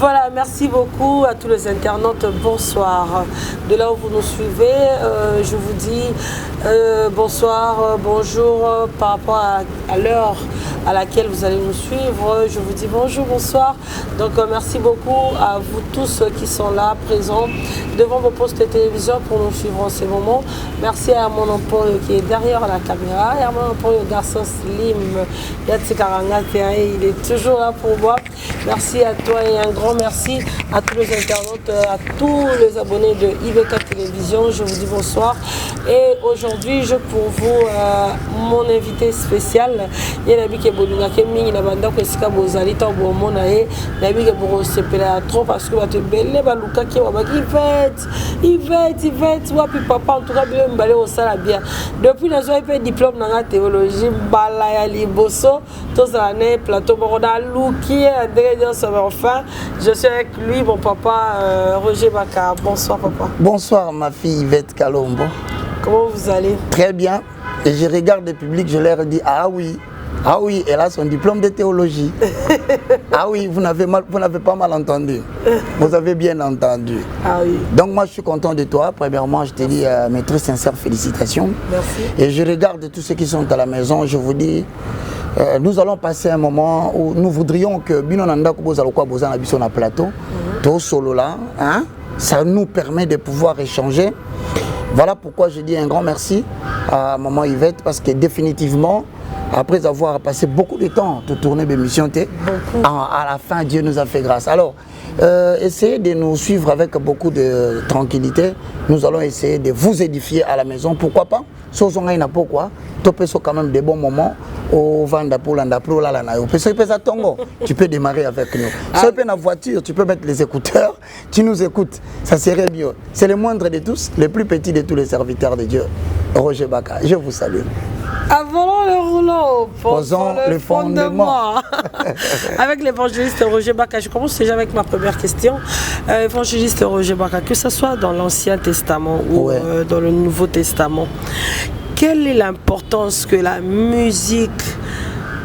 Voilà, merci beaucoup à tous les internautes. Bonsoir. De là où vous nous suivez, je vous dis bonsoir, bonjour par rapport à l'heure à laquelle vous allez nous suivre. Je vous dis bonjour, bonsoir. Donc merci beaucoup à vous tous qui sont là, présents devant vos postes de télévision pour nous suivre en ce moment. Merci à mon employé qui est derrière la caméra et à mon employé garçon Slim. Il est toujours là pour moi. Merci à toi et un grand merci à tous les internautes, à tous les abonnés de IVK Télévision. Je vous dis bonsoir. Et aujourd'hui, j'ai pour vous mon invité spécial. Il y a Bolinga Kemi, il a banda ko sika bozali ta bomona e na bi ke boko sepela trop parce que bato belé baluka ki wa Yvette wapi papa en tout cas bien mbalé au sala bien depuis la joie fait diplôme dans théologie bala ya liboso tous l'année plateau boroda luki André Dios enfin je suis avec lui mon papa Roger Baka. Bonsoir papa. Bonsoir ma fille Yvette Kalombo. Comment vous allez? Très bien. Et je regarde le public, je leur dis ah oui, elle a son diplôme de théologie. Ah oui, vous n'avez pas mal entendu. Vous avez bien entendu. Ah oui. Donc moi je suis content de toi. Premièrement, je te dis mes très sincères félicitations. Merci. Et je regarde tous ceux qui sont à la maison, je vous dis, nous allons passer un moment où nous voudrions que Binonanda Kubozalokwa Bozana Bisson à plateau, tout solo là, hein, ça nous permet de pouvoir échanger. Voilà pourquoi je dis un grand merci à maman Yvette parce que définitivement, après avoir passé beaucoup de temps de tourner l'émission, à la fin, Dieu nous a fait grâce. Alors, essayez de nous suivre avec beaucoup de tranquillité. Nous allons essayer de vous édifier à la maison. Pourquoi pas? Pourquoi? Tu quand même des bons moments. Tu peux démarrer avec nous. Si tu es dans la voiture, tu peux mettre les écouteurs, tu nous écoutes. Ça serait mieux. C'est le moindre de tous, le plus petit de tous les serviteurs de Dieu. Roger Baka, je vous salue. Avant le rouleau, posons le fondement. Avec l'évangéliste Roger Baka, je commence déjà avec ma première question. Évangéliste Roger Baka, que ce soit dans l'Ancien Testament ou dans le Nouveau Testament, quelle est l'importance que la musique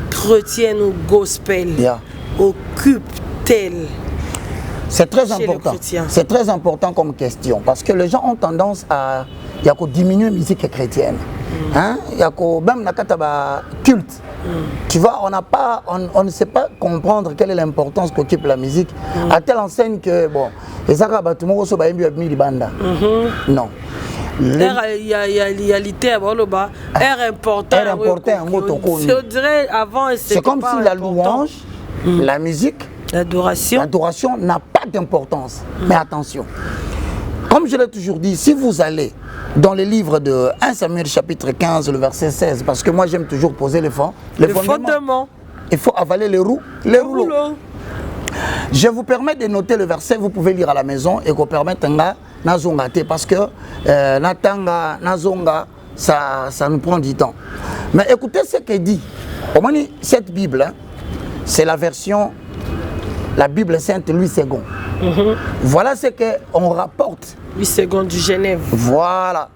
chrétienne ou gospel occupe-t-elle? C'est très important. C'est très important comme question parce que les gens ont tendance à diminuer la musique chrétienne. Hein? Même dans culte. Tu vois, on ne sait pas comprendre quelle est l'importance qu'occupe la musique à telle enseigne que bon, non. Il y a l'ité à Boloba, air important. Je dirais avant, c'est comme si la louange, la musique, l'adoration n'a pas d'importance. Mais attention, comme je l'ai toujours dit, si vous allez dans le livre de 1 Samuel chapitre 15, le verset 16, parce que moi j'aime toujours poser les fondements. Il faut avaler les rouleaux. Je vous permets de noter le verset, vous pouvez lire à la maison et vous permettre parce que ça nous prend du temps. Mais écoutez ce qu'il dit. Cette Bible, hein, c'est la version, la Bible Sainte Louis II. Voilà ce qu'on rapporte. Louis II du Genève. Voilà.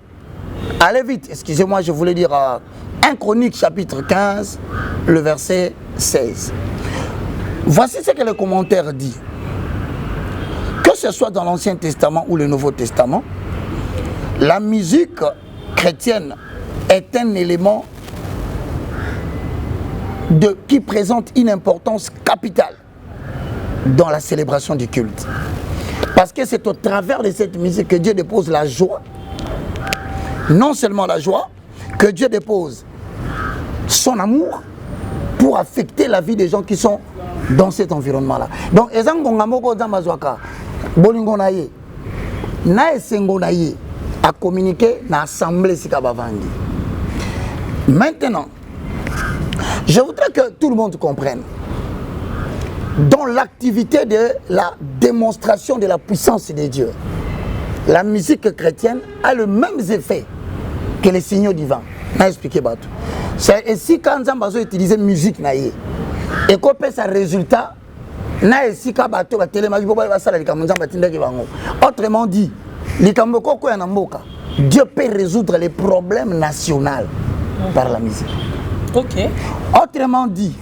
Allez vite, excusez-moi, je voulais dire 1 Chronique chapitre 15, le verset 16. Voici ce que le commentaire dit. Que ce soit dans l'Ancien Testament ou le Nouveau Testament, la musique chrétienne est un élément qui présente une importance capitale dans la célébration du culte. Parce que c'est au travers de cette musique que Dieu dépose la joie. Non seulement la joie, que Dieu dépose son amour pour affecter la vie des gens qui sont dans cet environnement-là. Donc, à communiquer dans l'assemblée. Maintenant, je voudrais que tout le monde comprenne. Dans l'activité de la démonstration de la puissance de Dieu, la musique chrétienne a le même effet que les signaux divins. Je vais expliquer. C'est ici quand on a utilisé la musique, et qu'on peut ça résultat, autrement dit, Dieu peut résoudre les problèmes nationaux par la musique. Ok. Autrement dit,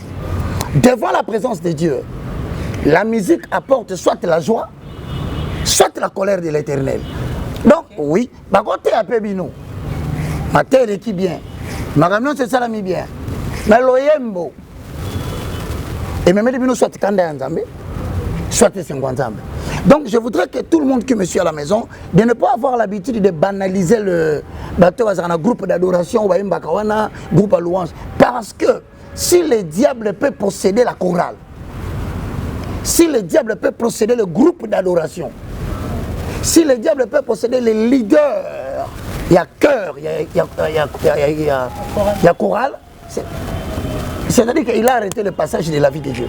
devant la présence de Dieu, la musique apporte soit la joie, soit la colère de l'Éternel. Donc, oui, bah côté à Pébino, ma terre est qui bien, ma camion c'est ça la mi bien, mais l'oyembo, et même les soit Kanda Nzambe, soit 50 Nzambe. Donc, je voudrais que tout le monde qui me suit à la maison, de ne pas avoir l'habitude de banaliser le groupe d'adoration ou un groupe à louange. Parce que si le diable peut posséder la chorale, si le diable peut posséder le groupe d'adoration, si le diable peut posséder les leaders, il y a chœur, il y a chorale, c'est-à-dire qu'il a arrêté le passage de la vie de Dieu.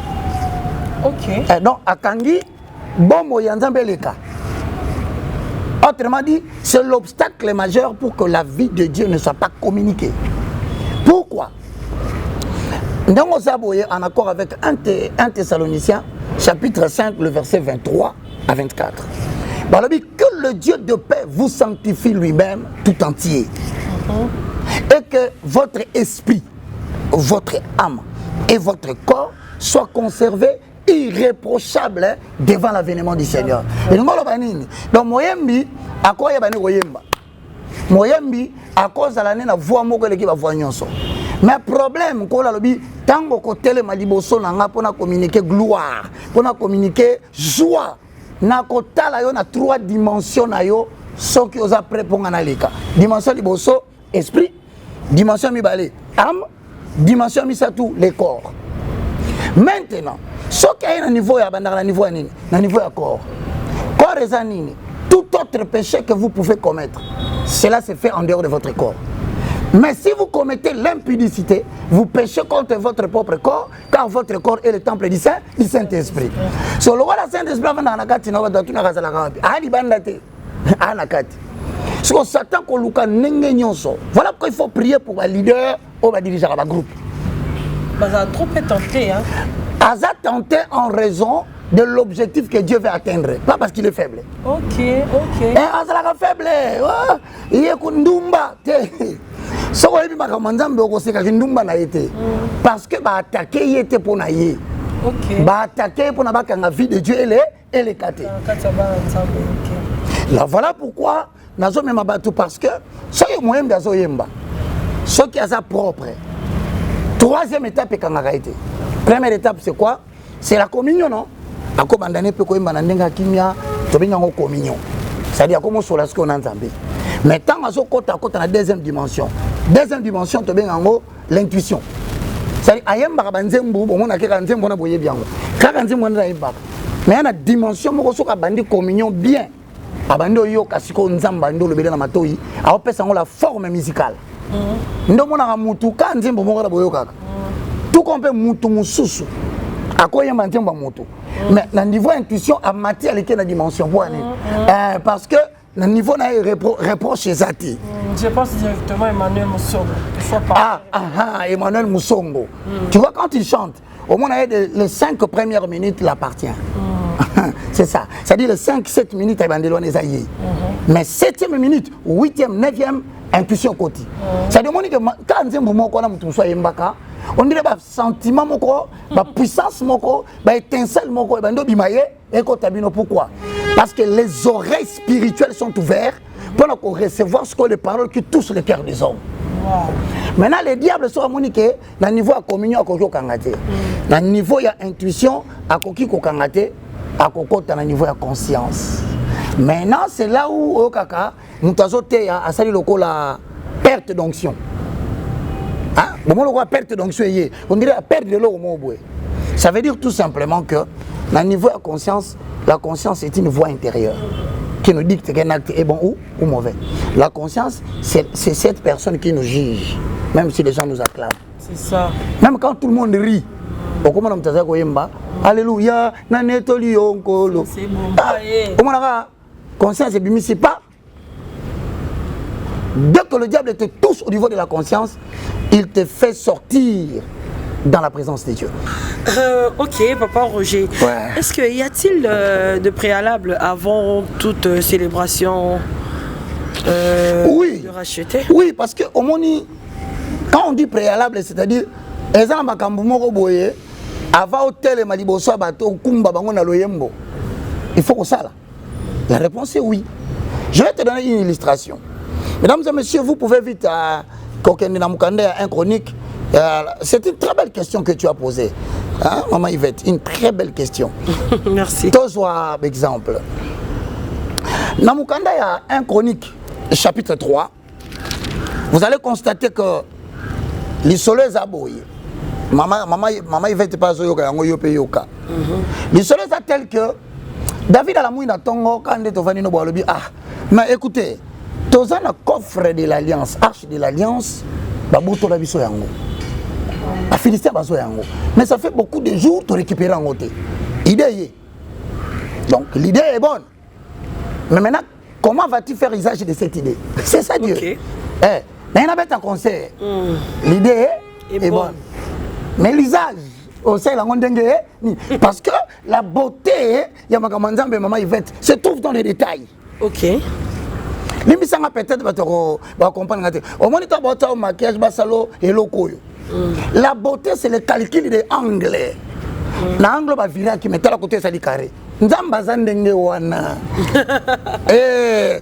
Ok. Donc, à Kangi, bon, Yanzambeleka. Autrement dit, c'est l'obstacle majeur pour que la vie de Dieu ne soit pas communiquée. Pourquoi? Dans Osaboye, en accord avec 1 Thessaloniciens, chapitre 5, le verset 23 à 24. Que le Dieu de paix vous sanctifie lui-même tout entier. Et que votre esprit, votre âme et votre corps soient conservés irréprochable devant l'avènement du Seigneur. Donc Moyembi, à quoi il y a Moyemba? Moyembi, à cause de l'année, la voix qui va voir nyonso. Mais problème, quand on a dit, tant que télé maliboso n'a pas communiquer gloire, pour communiquer joie, n'a pas 3 dimensions na yo, ce qui os après pour analyser. Dimension liboso, esprit, dimension mibale, âme, dimension misatou, les corps. Maintenant, ce qui est à niveau de corps, corps est nini. Tout autre péché que vous pouvez commettre, cela se fait en dehors de votre corps. Mais si vous commettez l'impudicité, vous péchez contre votre propre corps, car votre corps est le temple du Saint-Esprit. So le roi du Saint-Esprit va dans la carte, il va dans la carte. Ali bandate, anakati. Ce que Satan koluka nengenyonso. Voilà pourquoi il faut prier pour un leader ou un dirigeant d'un groupe. Ça a trop été tenté, hein. Asa tenté en raison de l'objectif que Dieu veut atteindre, pas parce qu'il est faible. Ok. Et Asa est faible, il est kundumba. Ce qu'on a dit, c'est que Ndumba n'a été. Parce que attaquer il était pour naïe. Attaquer pour n'avoir qu'un vie de Dieu et les catés. Là voilà pourquoi nous avons même abattu parce que ce qui est moyen de Zoyemba, ce qui est sa propre. Troisième étape est quand on a été. Première étape c'est quoi? C'est la communion, non? À quoi bandane peut quoi banandenga kimia, tu bien en communion. C'est-à-dire comment sur la ce qu'on a entendu. Mais tant que côté à côté dans la deuxième dimension. Deuxième dimension, tu bien en haut l'intuition. C'est-à-dire ayemba banzembu, bon on a quelque nzembu na boye bien. Kaka nzembu na ayemba. Mais il y a une dimension moko soka bandi communion bien. Abando yo kasiko nzamba ndo lobele na matoi, a opesa la forme musicale. Ndo mona mutu ka nzembu moko na boye kaka. Tout qu'on peut mutu mususu. À quoi yemba nzembu mutu. Mais na niveau intuition a matière les na dimension parce que le niveau n'a reproche chez Zati. Je pense directement Emmanuel Moussongo. Emmanuel Moussongo. Tu vois, quand il chante, au moins les 5 premières minutes l'appartient. C'est ça. C'est-à-dire les 5-7 minutes, il va les aïeux. Mais 7e minute, 8e, 9e, intuition côté. C'est-à-dire que quand on dirait que sentiment, puissance, étincelle, pourquoi? Parce que les oreilles spirituelles sont ouvertes pour recevoir ce que les paroles qui touchent le cœur des hommes. Maintenant, les diables sont amuniqués dans le niveau de communion à Koko Kangate. Dans le niveau d'intuition à Koki Kokangate, à Koko dans le niveau de conscience. Maintenant, c'est là où Okaka, nous avons la perte d'onction. La perte d'onction, on dirait la perte de l'eau au mot. Ça veut dire tout simplement que dans le niveau de conscience, la conscience est une voix intérieure qui nous dicte qu'un acte est bon ou mauvais. La conscience, c'est cette personne qui nous juge, même si les gens nous acclament. C'est ça. Même quand tout le monde rit, alléluia, c'est bon. Conscience est bimisi pas. Dès que le diable te touche au niveau de la conscience, il te fait sortir dans la présence de Dieu. Ok, Papa Roger. Ouais. Est-ce qu'il y a-t-il de préalable avant toute célébration oui. de racheter? Oui, parce que quand on dit préalable, c'est-à-dire, Avant hôtel Maliboso bato kumba bango na loyembo. Il faut que ça là. La réponse est oui. Je vais te donner une illustration. Mesdames et messieurs, vous pouvez vite à un chronique. C'est une très belle question que tu as posée. Hein, Maman Yvette, une très belle question. Merci. Toi, exemple. Namukanda, il y a un chronique, chapitre 3. Vous allez constater que les soleils aboyent. Maman Yvette pas yoka yango yope yoka. Les soleils sont tels que David a la mouine à Tongo quand il est venu no balobi ah mais écoutez toza na coffre de l'alliance arche de l'alliance babuto la biso yango a Philistin baso yango mais ça fait beaucoup de jours pour récupérer en côté idée donc l'idée est bonne mais maintenant comment vas-tu faire usage de cette idée c'est ça Dieu okay. Mais il y a un conseil l'idée est bonne mais l'usage parce que la beauté Maman Yvette se trouve dans les détails. Ok. Peut-être comprendre. Au moins, tu maquillage, la beauté, c'est le calcul des angles. L'angle va virer qui met à côté ça dit carré.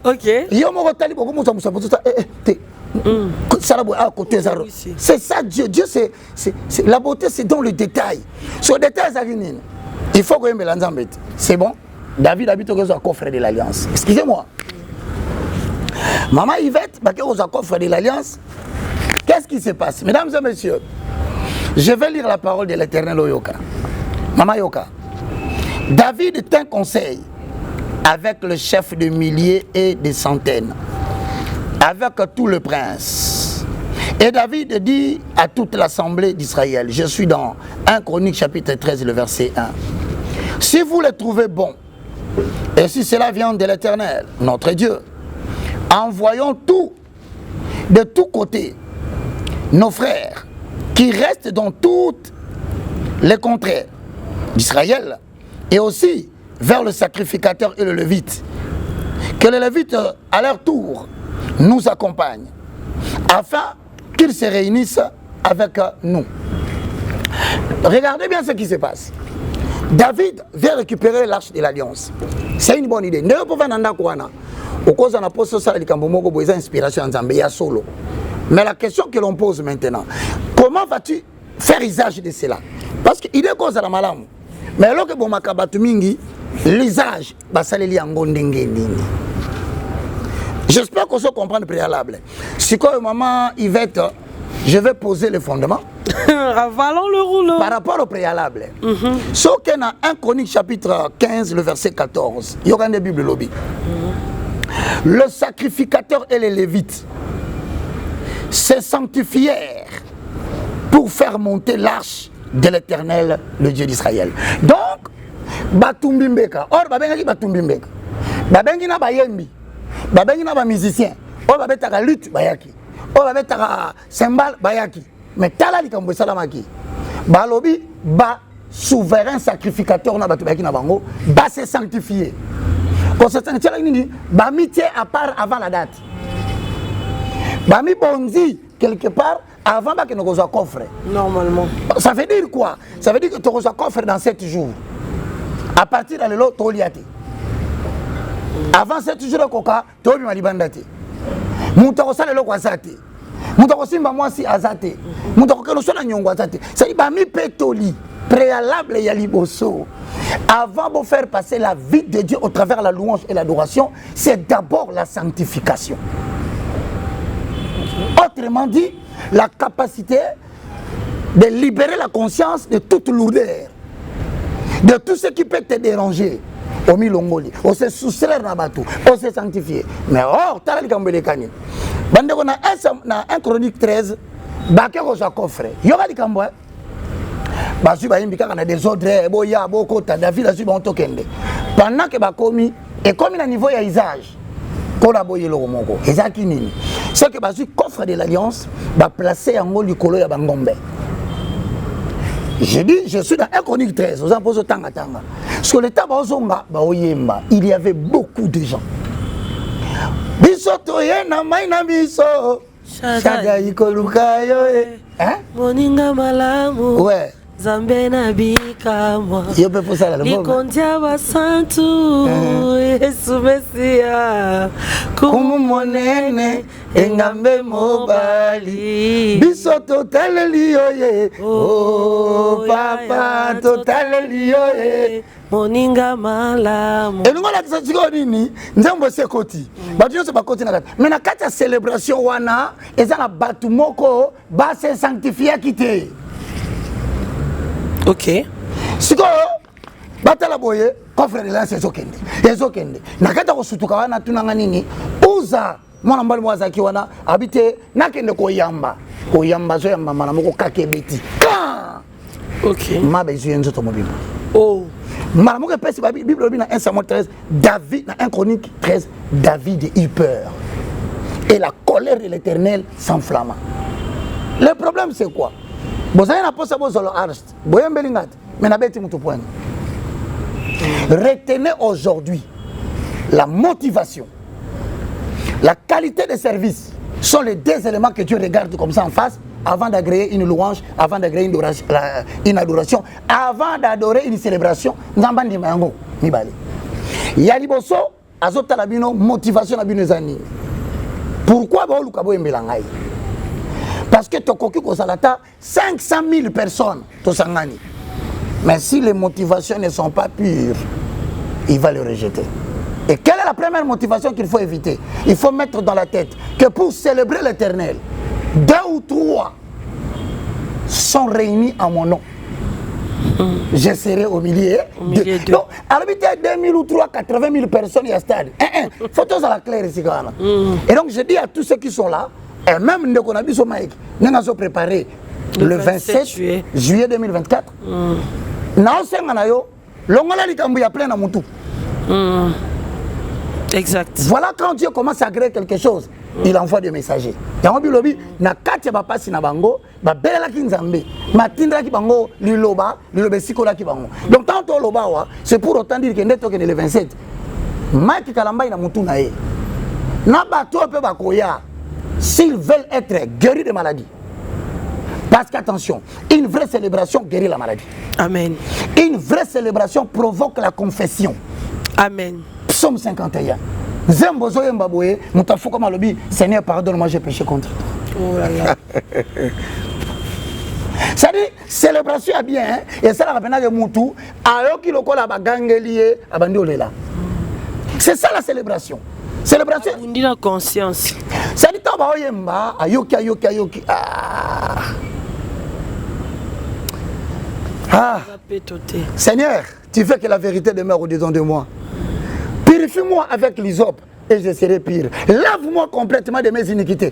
Ok. C'est ça Dieu. Dieu c'est la beauté, c'est dans le détail. Sur le détail, il faut que je c'est bon. David habite au coffre de l'alliance. Excusez-moi. Maman Yvette, au coffre de l'alliance. Qu'est-ce qui se passe? Mesdames et messieurs, je vais lire la parole de l'Éternel au Yoka. Maman Yoka. David tint conseil avec le chef de milliers et de centaines, avec tout le prince. Et David dit à toute l'assemblée d'Israël, je suis dans 1 Chronique chapitre 13, le verset 1. Si vous le trouvez bon, et si cela vient de l'Éternel, notre Dieu, envoyons tout, de tous côtés, nos frères, qui restent dans toutes les contrées d'Israël, et aussi vers le sacrificateur et le lévite, que les lévites, à leur tour, nous accompagnent, afin qu'ils se réunissent avec nous. Regardez bien ce qui se passe. David vient récupérer l'arche de l'alliance. C'est une bonne idée. Mais la question que l'on pose maintenant, comment vas-tu faire usage de cela? Parce qu'il est cause à la malam. Mais alors que bon makabatu mingi, l'usage, basaleli en gondengeni. J'espère qu'on se comprend le préalable. Si quoi, maman Yvette, je vais poser le fondement. Ravalons le rouleau. Par rapport au préalable. Ce qu'il y a 1 Chronique chapitre 15, le verset 14. Il y aura une Bible lobby. Le sacrificateur et les lévites se sanctifièrent pour faire monter l'arche de l'Éternel, le Dieu d'Israël. Donc, Batumbimbeka. Or, Babengaki Batumbimbeka. Babengina Bayembi. Babengina ba musicien. Or, Babetaka lutte Bayaki. Or, Babetaka cymbale Bayaki. Mais Tala Likambo Salamaki. Balobi, ba souverain sacrificateur na Batubaki na Bango, ba se sanctifier. Conséquence, ba mitié à part avant la date. Ba mi bonzi quelque part avant que nous ayons un coffre. Normalement. Ça veut dire quoi? Ça veut dire que tu as un coffre dans 7 jours. À partir de l'eau, tu as liaté. Avant 7 jours, tu as eu un bandate. Tu as eu un azate. Tu as eu un azate. Tu as eu un azate. C'est-à-dire que préalable et yaliboso. Avant de faire passer la vie de Dieu au travers de la louange et l'adoration, c'est d'abord la sanctification. Autrement dit, la capacité de libérer la conscience de toute lourdeur, de tout ce qui peut te déranger. Au milongoli, on se soustraire na batou, on se sanctifier. Mais or, t'as le gambé kani. Bande on a 1 Chronique 13, baké ko sa coffre. Yo ba likambo. Ba su ba imbika kana des ordres, boya boko ta David a su ba ontokende. Pendant que ba komi et comme il a niveau ya usage. Collaborer le moko. Ezaki nini. C'est que ba su coffre de l'alliance ba placer en haut du colo ya bangombe. Je dis, je suis dans 1 Chronique 13, vous en posez autant à tanga. Sur le tabac, il y avait beaucoup de gens. Bisoto yena maina biso. Shaga ikolukayo. Hein? Moninga malamu. Ouais. Zambena bikamwa. Yo peut pousser l'album. Likondia basantu. Yesu Mesia. Kumu monene. Engambe mobali. Biso total liyoye. Oh papa total liyoye. Moninga malamu. Et nous on a dit ça nini nzambo se koti. Ba Dieu se ba koti na kati. Mais na kati ya célébration wana eza na batu moko ba se sanctifier kité. OK. Siko batala boye confrère de lance ezokende. Ezokende. Na kati ko sutuka wana tunanga nini? Uza mwana mbali mwaza ki wana habite nakende ko yamba. Ko yamba zo yamba mana moko kakebeti. OK. Mabe zo yenzo to mobile. Oh. Malamu repèse la Bible dans 1 Samuel 13, David dans 1 Chronique 13, David eut peur. Et la colère de l'Éternel s'enflamma. Le problème c'est quoi? Vous avez un apostle bozolo arst. Boyem belingat. Mais na beti mutu point. Retenez aujourd'hui la motivation, la qualité de service sont les deux éléments que Dieu regarde comme ça en face avant d'agréer une louange, avant d'agréer une adoration, avant d'adorer une célébration. Nzambandi mango mibale. Yaliboso azota la bino motivation la bino zani. Pourquoi ba oluka bo embelangai? Parce que tokoki ko salata 500 000 personnes to sangani. Mais si les motivations ne sont pas pures, il va les rejeter. Et quelle est la première motivation qu'il faut éviter? Il faut mettre dans la tête que pour célébrer l'Éternel, 2 ou 3 sont réunis en mon nom. Je serai au milieu de. Donc, à l'habitude, 2000 ou 3, 80 000 personnes, il y a stade. Photos à la claire ici. Et donc, je dis à tous ceux qui sont là, et même nous qu'on a vu sur Mike, nous avons préparé le 27 juillet 2024. Exact. Voilà quand Dieu commence à créer quelque chose, il envoie des messagers. Yango bilobi na kati ba pasi na bango, ba belela ki nzambe, matindra ki bango liloba sikola ki bango. Donc tant to loba wa, c'est pour autant dire que ndeto que le 27. Mike Kalamba ina mutu na ye. Na bato pe ba koya, s'ils veulent être guéris de maladies. Parce qu'attention, une vraie célébration guérit la maladie. Amen. Une vraie célébration provoque la confession. Amen. Psaume 51. Zembozo Mbaboye, Moutafou comme Alobi, Seigneur, pardonne-moi, j'ai péché contre toi. Oh là là. Ça dit, célébration est bien, hein? Et ça, la rapena de Moutou, Ayoki loko la bagangelié, Abandiolela. C'est ça la célébration. Célébration. On dit la conscience. Ça dit, Taba Oyemba, Ayoki. Seigneur, tu fais que la vérité demeure au-dedans de moi. Purifie-moi avec l'hysope et je serai pire. Lave-moi complètement de mes iniquités.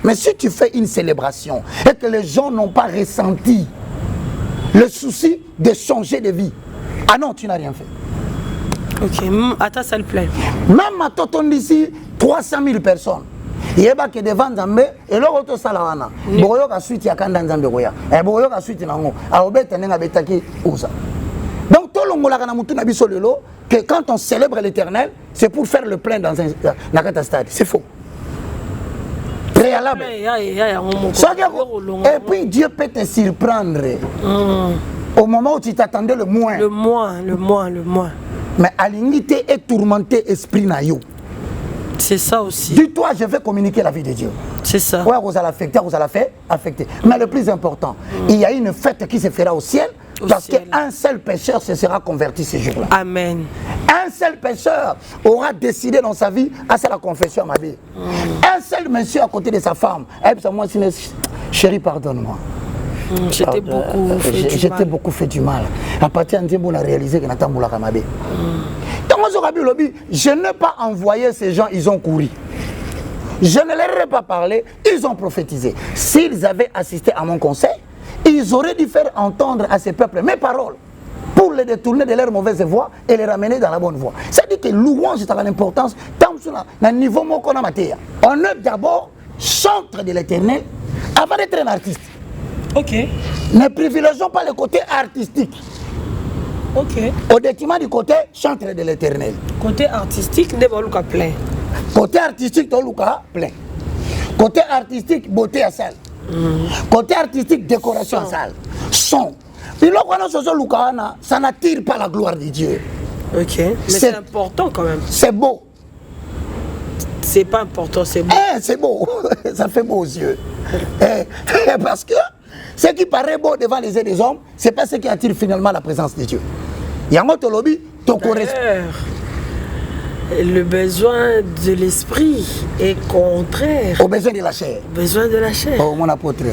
Mais si tu fais une célébration et que les gens n'ont pas ressenti le souci de changer de vie, ah non, tu n'as rien fait. Ok, attends, ça le plaît. Même à Toton d'ici, 300 000 personnes. Il y a que devant Zambé et l'autre salawana. Boyo ka suite ya kanda Zambé goya. Et boyo ka suite nango. A obeta nenga betaki usa. Donc tout le monde a dit que quand on célèbre l'Éternel, c'est pour faire le plein dans un stade. C'est faux. Préalable. Et puis Dieu peut te surprendre au moment où tu t'attendais le moins. Le moins. Mais à l'unité et tourmenter esprit naïo. C'est ça aussi. Dis-toi, je vais communiquer la vie de Dieu. C'est ça. Ouais, vous allez affecter. Mais le plus important, il y a une fête qui se fera au ciel. Parce qu'un seul pécheur se sera converti ce jour-là. Amen. Un seul pécheur aura décidé dans sa vie à faire la confession à ma vie. Un seul monsieur à côté de sa femme. Moi, chérie, pardonne-moi. J'étais beaucoup fait du mal. À partir de on a réalisé que Nathan Moulaka Mabé. Je n'ai pas envoyé ces gens, ils ont couru. Je ne leur ai pas parlé, ils ont prophétisé. S'ils avaient assisté à mon conseil, ils auraient dû faire entendre à ces peuples mes paroles pour les détourner de leur mauvaise voie et les ramener dans la bonne voie. C'est-à-dire que louange est à l'importance tant sur le niveau qu'on a matière. On est d'abord chantre de l'Éternel avant d'être un artiste. Ok. Ne privilégions pas le côté artistique. Ok. Au détriment du côté chantre de l'Éternel. Côté artistique, ne pas plein. Côté artistique, plein. Côté artistique, beauté à salle. Côté artistique, décoration en salle. Son. Ça n'attire pas la gloire de Dieu. Ok. Mais c'est important quand même. C'est beau. C'est pas important, c'est beau. C'est beau. Ça fait beau aux yeux. Parce que ce qui paraît beau devant les yeux des hommes, c'est pas ce qui attire finalement la présence de Dieu. Il y a un autre lobby, ton correspond. Le besoin de l'esprit est contraire au besoin de la chair. Besoin de la chair. Oh, mon apôtre.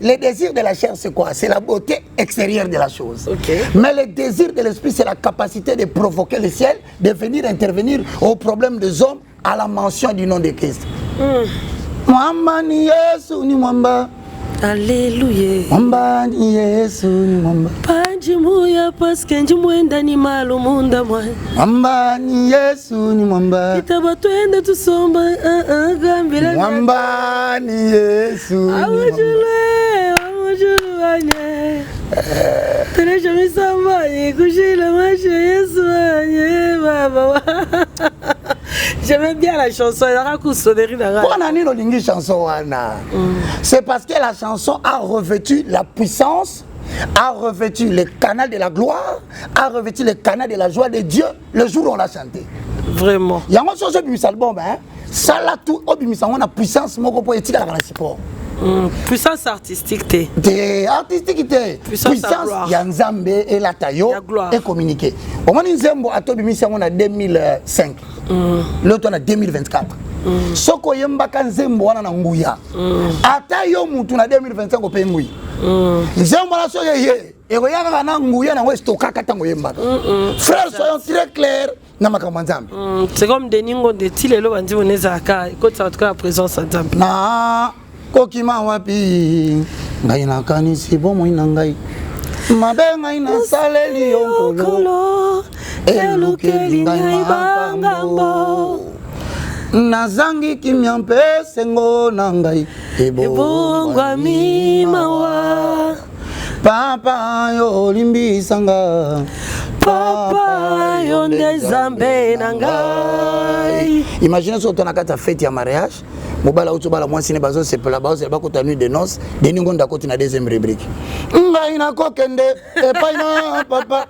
Les désirs de la chair, c'est quoi? C'est la beauté extérieure de la chose. Okay. Mais le désir de l'esprit, c'est la capacité de provoquer le ciel, de venir intervenir aux problèmes des hommes à la mention du nom de Christ. Mwamba ni Yesu ni mwamba. Alléluia. Mwamba ni Yesu ni mwamba. Panjimuya paske njimwenda ni malumunda mwa. Mwamba ni Yesu ni mwamba. Kitaba twende tusomba gambira. Mwamba ni Yesu ni mwamba. Amujulu anye. Tereja misamba kushila mashe Yesu anye baba. J'aimais bien la chanson, elle a sonnerie dans chanson. C'est parce que la chanson a revêtu la puissance, a revêtu le canal de la gloire, a revêtu le canal de la joie de Dieu le jour où on l'a chanté. Vraiment. Il y a une chose qui album, ça là tout, on a puissance, mon poétique à la support. Puissance artistique, artistique, puissance, il y a Nzambe et la taille et communiquer. Au moins, Nzambo a tombé mission en 2005. L'autre en 2024. Soko yemba kanzembo wana na nguya. Ata yo mutu na 2025 ko pe ngui. Nzembo la soye ye. E ko yaka na nguya na westo kaka tango yemba. Frères, soyons très clairs na makambo Nzambe. C'est comme Deningo de Tilelo bandi oneza ka ko ça la présence Nzambe. Na kokima wapi ngai na kanisi bomo ina ngai. Mabe ngai na saleli onkolo. Elukeli ngai bangambo. Nazangi kimyampe sengo nangai ebongwa mimawa papa yo limbisanga papa yo ndezambe nangai. Imaginez sur ton akata fête ya mariage mobala uto bala mwasi ne bazo sepela bazo ba kota nuit de noces deningo ndakoti na deuxième rubrique ngai na kokende epai na papa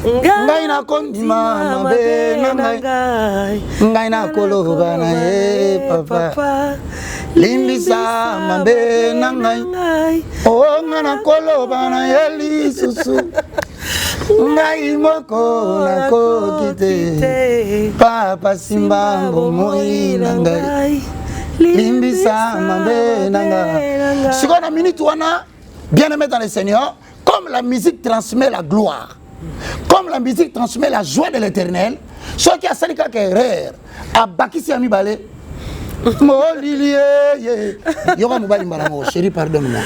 ngai na kondima mabe na ngai ngai na koloba na ye papa limbisa mabe na ngai o ngai na koloba na ye lisusu ngai moko na kokite papa simba moi na ngai limbisa mabe na ngai. Siko na minute wana bien aimé dans le Seigneur, comme la musique transmet la gloire, comme la musique transmet la joie de l'Éternel, ce qui a sali kaka erreur a bakisi ami balé molilie yoga mobali mbarango chérie pardonne-moi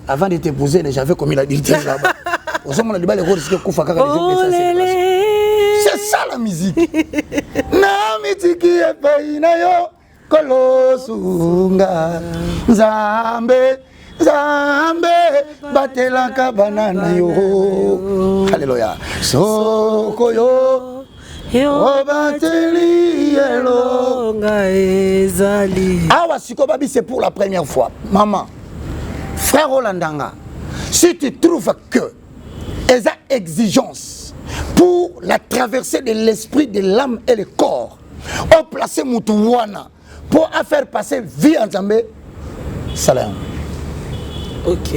avant de t'épouser j'avais commis la dignité là-bas osomona libale ko risque kufa kaka c'est ça la musique na mitiki epaina yo kolosunga nzambe Zambe batelaka banana yo. Alléluia. Soko yo. Obateli yelo ngaezali. Awa siko babi c'est pour la première fois. Maman, frère Rolandanga, si tu trouves que les exigences pour la traversée de l'esprit, de l'âme et le corps ont placé Moutouana pour faire passer vie en Zambé, salam. Ok.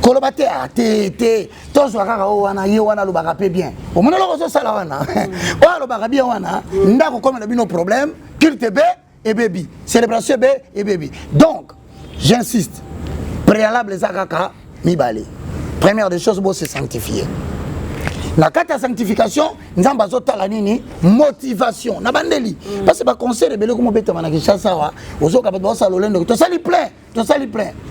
Kolobate a té tous wakaka wana ye wana lo bakape bien. O mona lo sala wana. O lo bakape bien wana ndako comme na bino problème, culte B et baby, célébration B et baby. Donc, j'insiste. Préalable zakaka mibale. Première des choses bon c'est sanctifier. La carte sanctification, nzamba zotala nini motivation na bandeli parce que ba conseil rebelle comme beta manaki chasawa ozoka ba salolendo to sali plein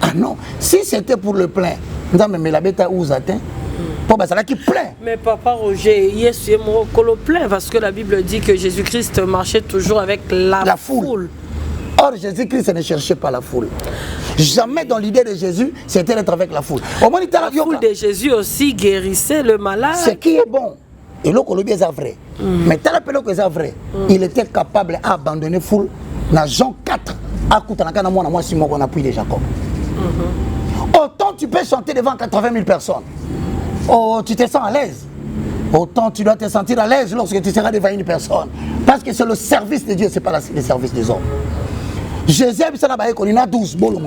ah non si c'était pour le plein nzamba me la beta où atteint pour ba sala qui plein. Mais papa Roger Yesu est mon colo plein parce que la Bible dit que Jésus-Christ marchait toujours avec la foule. Or, Jésus-Christ ne cherchait pas la foule. Jamais dans l'idée de Jésus, c'était d'être avec la foule. La foule de Jésus aussi guérissait le malade. Ce qui est bon. Et le Colombien est vrai. Mais tel appel que c'est vrai, il était capable d'abandonner foule dans Jean 4 à Koutanaka, moi, si moi, on appuie les Jacob. Autant tu peux chanter devant 80 000 personnes. Oh, tu te sens à l'aise. Autant tu dois te sentir à l'aise lorsque tu seras devant une personne. Parce que c'est le service de Dieu, ce n'est pas le service des hommes. Jésus il a 12 bolons.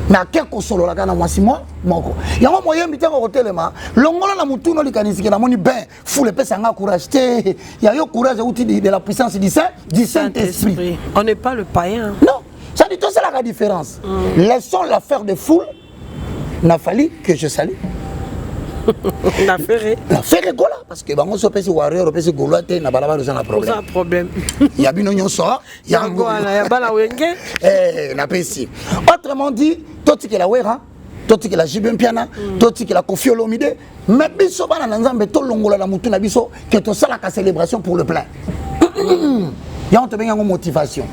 Mais à quelques solo la gana moi si moi moko yango moyen bitango hotelema longola na mutuno likanisiki na moni ben foule pesa nga courage te ya yo courage outil de la puissance du Saint-Esprit. On n'est pas le païen. Non, ça dit tout ça la différence. Laissons l'affaire de foule. N'a fallu que je salue. L'affaire est gola parce que bango so pesi warrior pesi gola te na balaba dans un problème. Pas problème. Il y a bino nyonso, il y a gola, ya bala wenge. Na pesi. Autrement dit, toti que la wera, toti que la jibem piana, toti que la Koffi Olomide, mais biso bana nzambe to longola na mutu na biso que to sala ka célébration pour le plein. Ya on te benga motivation.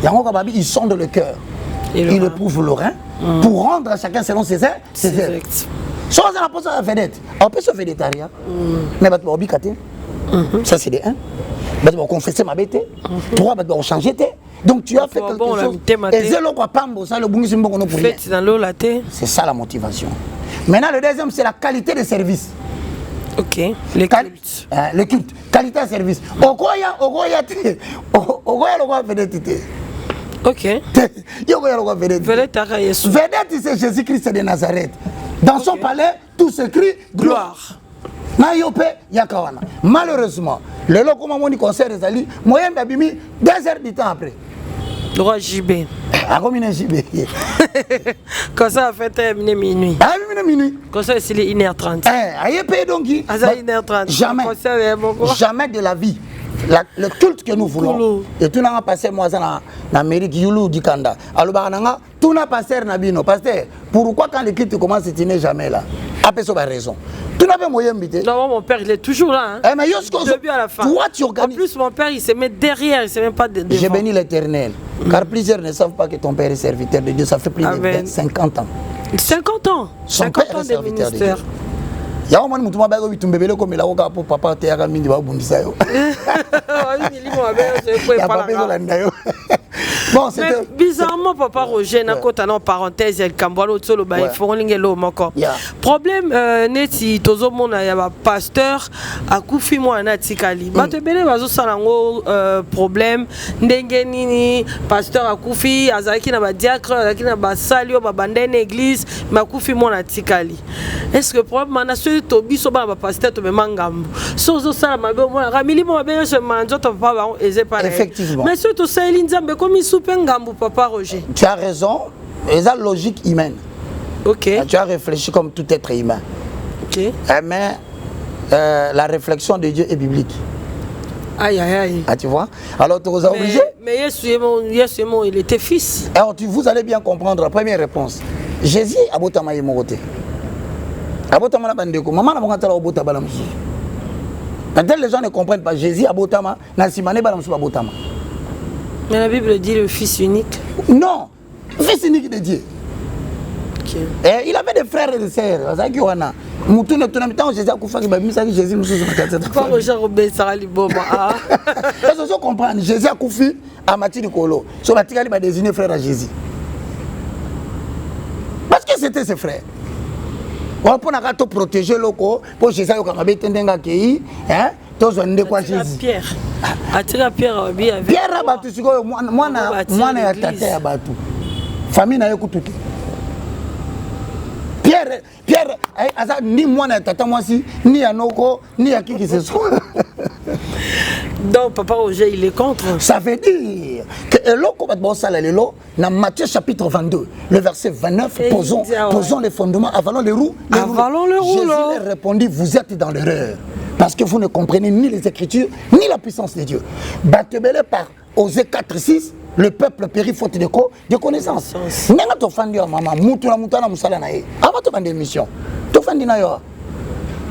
Ya ngo babi ils sont dans le cœur. Ils éprouvent le rein pour rendre à chacun selon ses actes. Soit on a posé la vedette, on peut se végétarien, mais on va ça c'est des 1. On va confesser ma bête, 3 on va changer. Donc tu as fait quelque chose. C'est ça la motivation. Maintenant le deuxième c'est la qualité de service. Ok, le culte. Le culte, qualité de service. Ogoya vedette. Ok. Vedette c'est Jésus-Christ de Nazareth. Dans son palais, tout s'écrit gloire. Malheureusement, le locomamoni concert des alliés, moyen d'abimi 2 heures du temps après. Droit JB. JB. Quand ça a fait minuit. Minuit. Quand ça c'est 1h30. Donc, 1h30. Jamais de la vie. Le culte que nous voulons. Et tout n'a pas passé moi en Amérique, Yulu Dikanda. Alors, tout n'a pas passé Nabino. Parce que pourquoi quand le culte commence, tu n'es jamais là? Après, ça va raison. Tu n'as pas moyen de. Non, mon père, il est toujours là. Hein? Mais du début à la fin. Toi, tu organises. En plus, mon père, il se met derrière, il ne se met pas devant. J'ai béni l'Éternel. Car plusieurs ne savent pas que ton père est serviteur de Dieu. Ça fait plus de 50 ans. 50 ans? 50 ans de ministère. Il y a un moment où tu m'as dit que tu m'as comme la oka pour papa te yaga mindi ba bundisa yo. Bon, mais bizarrement papa Roger na kota na parenthèse el kambwalo tsolo ba ifolinge lo moko. Problème neti tozo mona ya ba pasteur akufi mo na tikali. Ba te bele bazo sala ngo problème ndenge nini pasteur akufi azaki na ba diacre azaki na ba salio ba bandene église makufi mo na tikali. Est-ce que problème na tobiso ba pasteur to memangambu sozo sala mabe mo ramili mo mabe se manzo to papa ba eze pas effectivement mais surtout ça elinzambe comme soupengambu papa Roger tu as raison et ça logique humaine. OK tu as réfléchi comme tout être humain. OK mais la réflexion de Dieu est biblique. Aïe aïe aïe. Ah tu vois alors tu es obligé mais Yesu il était fils. Alors vous allez bien comprendre la première réponse. Jésus a botama yimote. Abotama na bandeko maman na bongata obota bala musu. Quand les gens ne comprennent pas Jésus abotama na simane bala musu abotama. Mais la Bible dit le fils unique. Non, fils unique de Dieu. Okay. Et il avait des frères et des sœurs. Ça qui wana. Mutu ne tuna mitango Jésus akufa ki ba misa ki Jésus musu na katata. Pas Roger Robert Sarali Boba. Est-ce que vous comprenez Jésus akufi a mati Nikolo. So batikali ba désigner frère à Jésus. Parce que c'était ses frères. On peut pas protéger loko pour Jésus yo kamabe tendenga kei hein tozo ndé kwa Jésus Pierre atira Pierre bi avec Pierre batu siko mwana ya tata ya batu famille na yoku tuki Pierre asa ni mwana ya tata mwasi ni ya noko ni ya kiki ce soit. Donc papa Roger il est contre. Ça veut dire que eloko batbo sala lelo na Matthieu chapitre 22 le verset 29 posons les fondements avalons les roues. Jésus leur répondit vous êtes dans l'erreur parce que vous ne comprenez ni les Écritures ni la puissance de Dieu. Batebele par Osée 4:6 le peuple périt faute de connaissance. Nenga to fandi ya mama mutu na mutana musala na ye. Aba to bande mission. To fandi na yo.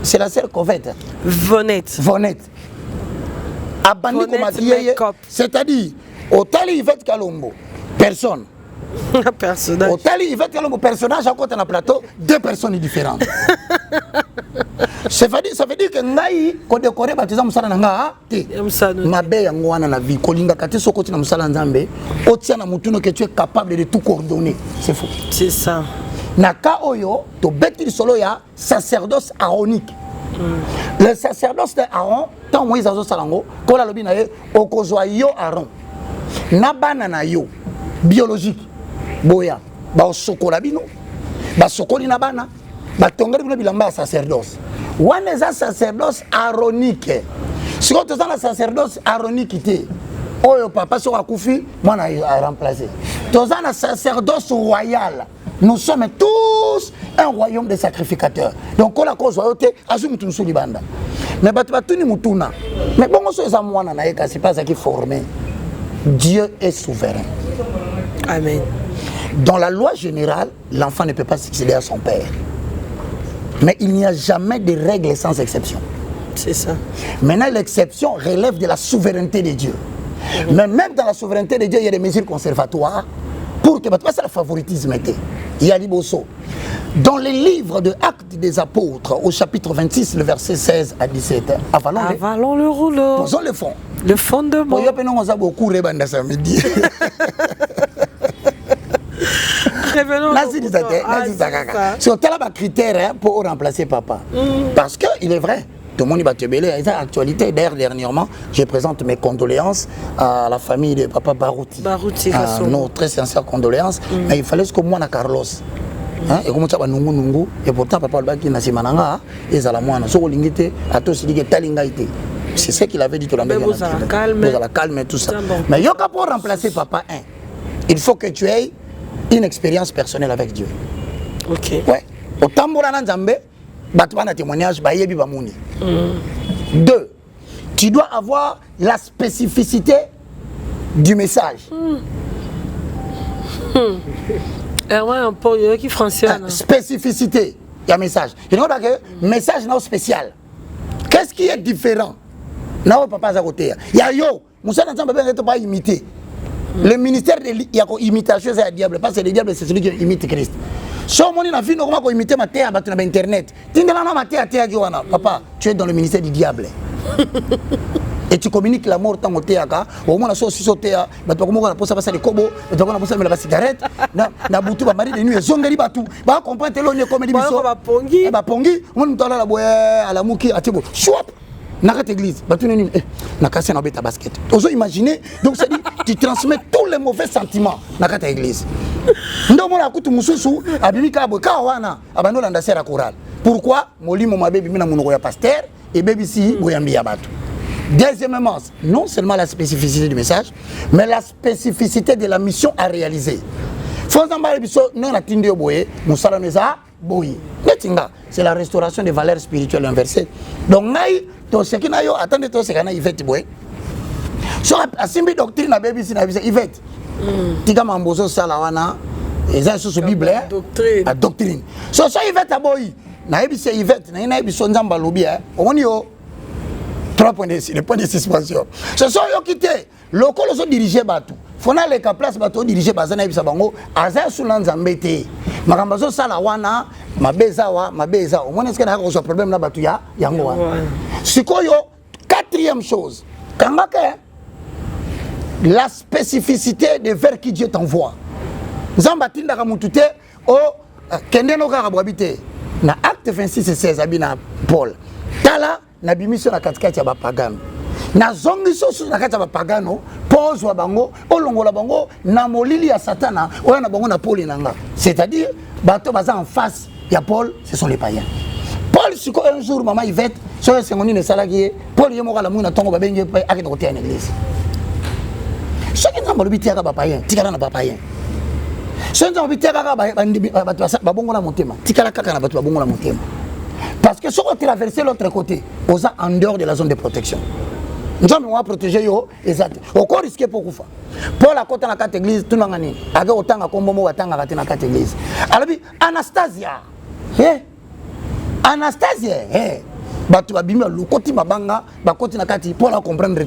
C'est la sœur Covette. Vonette. Abandi komatiye, c'est-à-dire au tali Yvette Kalombo, personne. Personnage. Au tali Yvette Kalombo, personnage à côté dans le plateau, 2 personnes différentes. Ça veut dire que ngai ko décorer batiza musala nanga te. Mabe yango wana na vie kolinga kate soko tina musala nzambe, otia na mutuno que tu es capable de tout coordonner. C'est faux. C'est ça. Naka oyo to beti solo ya sacerdoce aaronique. Le sacerdoce de Aaron, tant Moïse azo salango, ko la lobi na ye okozwa yo Aaron. Na bana na yo biologique. Boya, ba sokola bino. Ba sokoli na bana. Ba tongeli bino bilamba sacerdoce. Wana za sacerdoce aaronique. Si on te dans la sacerdoce aaronique te, oyo papa so akufi, mwana a remplacé. Toza na sacerdoce royal. Nous sommes tous un royaume de sacrificateurs. Donc on a cause royauté, azum tunsu libanda. Mais batuni mutuna. Mais bon so eza mwana na eka, c'est pas ça qui formé. Dieu est souverain. Amen. Dans la loi générale, l'enfant ne peut pas succéder à son père. Mais il n'y a jamais de règles sans exception. C'est ça. Maintenant, l'exception relève de la souveraineté de Dieu. Mais même dans la souveraineté de Dieu, il y a des mesures conservatoires pour que pas ça le favoritisme était. Il y a Liboso. Dans les livres de Actes des Apôtres, au chapitre 26, le verset 16 à 17, avalons le rouleau. Posons le fond. Le fondement. On a beaucoup rebanda samedi. C'est un critère pour remplacer papa. Parce qu'il est vrai, tout le monde va te bêler. Il y a actualité. D'ailleurs, dernièrement, je présente mes condoléances à la famille de papa Barouti. Nos très sincères condoléances. Mais il fallait que moi, Carlos. Et comme ça, nungu. Et pourtant, papa Albaki n'a pas mananga. Et ça la moine. So lingite, à tous il dit talingaite. C'est ce qu'il avait dit tout le monde. Vous allez calmer tout ça. Mais il y a pour remplacer papa 1. Il faut que tu aies une expérience personnelle avec Dieu. Ok. Ouais. Au tambourana nzambe, batouana témoignage, bayebi bamouni. 2. Tu dois avoir la spécificité du message. Un peu qui fonctionne. Spécificité, il y a un message. Il y a un message non spécial. Qu'est-ce qui est différent? Non, papa, à côté. Il y a yo, Moussa Nzambe ne pas imiter. Le ministère de l'imitation, c'est le diable. Parce que le diable, c'est celui qui imite Christ. Si on a vu comment imiter ma terre sur Internet, papa, tu es dans le ministère du diable. Et tu communiques la mort tant au théâtre. Au moins, la sauce sur théâtre, tu as posé les kobo, tu as posé la cigarette, tu as boutu ma mari de nuit, zongari batou. Tu comprends, tu es là, comme il dit, tu as pongi, on t'a la boye à la mouki, à Thibaut. Chouap! N'arrête l'église, n'a cassé ta basket. Osons imaginer, donc ça dit, tu transmets tous les mauvais sentiments dans ta église. Pourquoi? Pasteur et baby si deuxièmement, non seulement la spécificité du message, mais la spécificité de la mission à réaliser. C'est la restauration des valeurs spirituelles inversées. Donc, attendez, Yvette Boy. So, a simbi doctrine na baby si na Yvette. Tika mambozo salawana, eza sous Bible, a doctrine. So, Yvette aboyi, na Yvette, na Yvette nzamba lobi, on y a 3 points de point de suspension. Ce sont yo quitté, locaux sont dirigés batou. Fona les place bateau dirigé bazana Yvette Sabango, aza sous l'anzambete. Makambazo salawana, mabeza au moins est-ce qu'il y a un problème là batou ya yango. Sikoyo, 4e chose, la spécificité des vers que Dieu t'envoie. Zambatinda kamutute o kendeno karabwabite na acte 26 et 16 abina Paul. Tala na bimission na katikati ya bapagano. Na zongiso na kati ya bapagano pose wa bango olongola bango na molili ya Satana oya na bango na Paul nanga. C'est-à-dire bato baza en face ya Paul, ce sont les païens. Paul siko un jour maman Yvette so sengoni ne salaki Paul yemo kala muna tongo babenge pa akita kotia en église. Soki nzamba lobitia ka bapayen tikala na bapayen. Soki nzamba lobitia ka bato babongo na motema tikala kaka na bato babongo na motema. Parce que si on traverse l'autre côté, on est en dehors de la zone de protection. Nous sommes protégés, exact. Encore risqué pour Koufa. Paul a côté dans la église, tout le monde a dit autant à Kombomo, autant à dans la église. Alors, Anastasia, Anastasia, Batu Abima, le côté Mabanga, Bakoti Nakati, Paul a comprendre,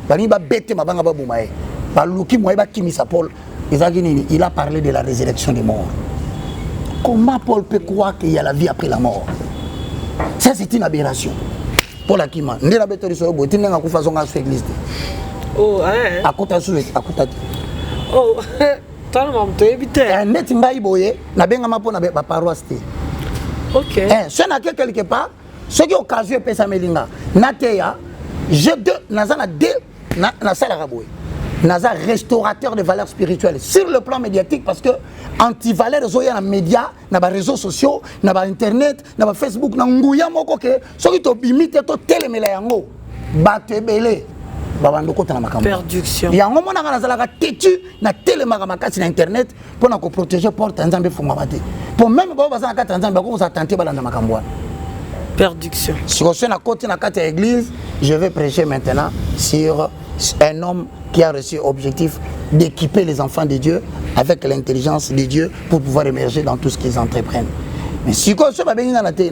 Bani va bête Mabanga Baboumae, Baluki Moeba Kimisa Paul, il a parlé de la résurrection des morts. Comment Paul peut croire qu'il y a la vie après la mort? Ça, c'est une aberration. Pour la Kima. N'est la bête de ce bout, il n'y a pas façon à se église. Oh, hein? À côté de à côté. Oh, toi, tu es évité. Net mbaï boye, n'a bien ma pona ba paroisse. Ok. Si on a quelque part, ce qui est occasion de ça melinga. Nateya, j'ai deux, nazana deux, na sala raboué. Naza restaurateur de valeurs spirituelles sur le plan médiatique parce que anti-valeurs zoya na médias, na ba réseaux sociaux, na ba internet, na ba Facebook, na nguya moko ke, ce qui to bimite to telemela yango, ba tebele. Perduction. Il y a un moment où on a têtu na télémaramaka sur internet pour nous protéger porte en Zambie fumamate. Pour même quand on va en Zambie, on va tenter balanda makamboa. Perduction. Si on est à côté de la église, je vais prêcher maintenant sur un homme qui a reçu l'objectif d'équiper les enfants de Dieu avec l'intelligence de Dieu pour pouvoir émerger dans tout ce qu'ils entreprennent. Mais si on est bien na té,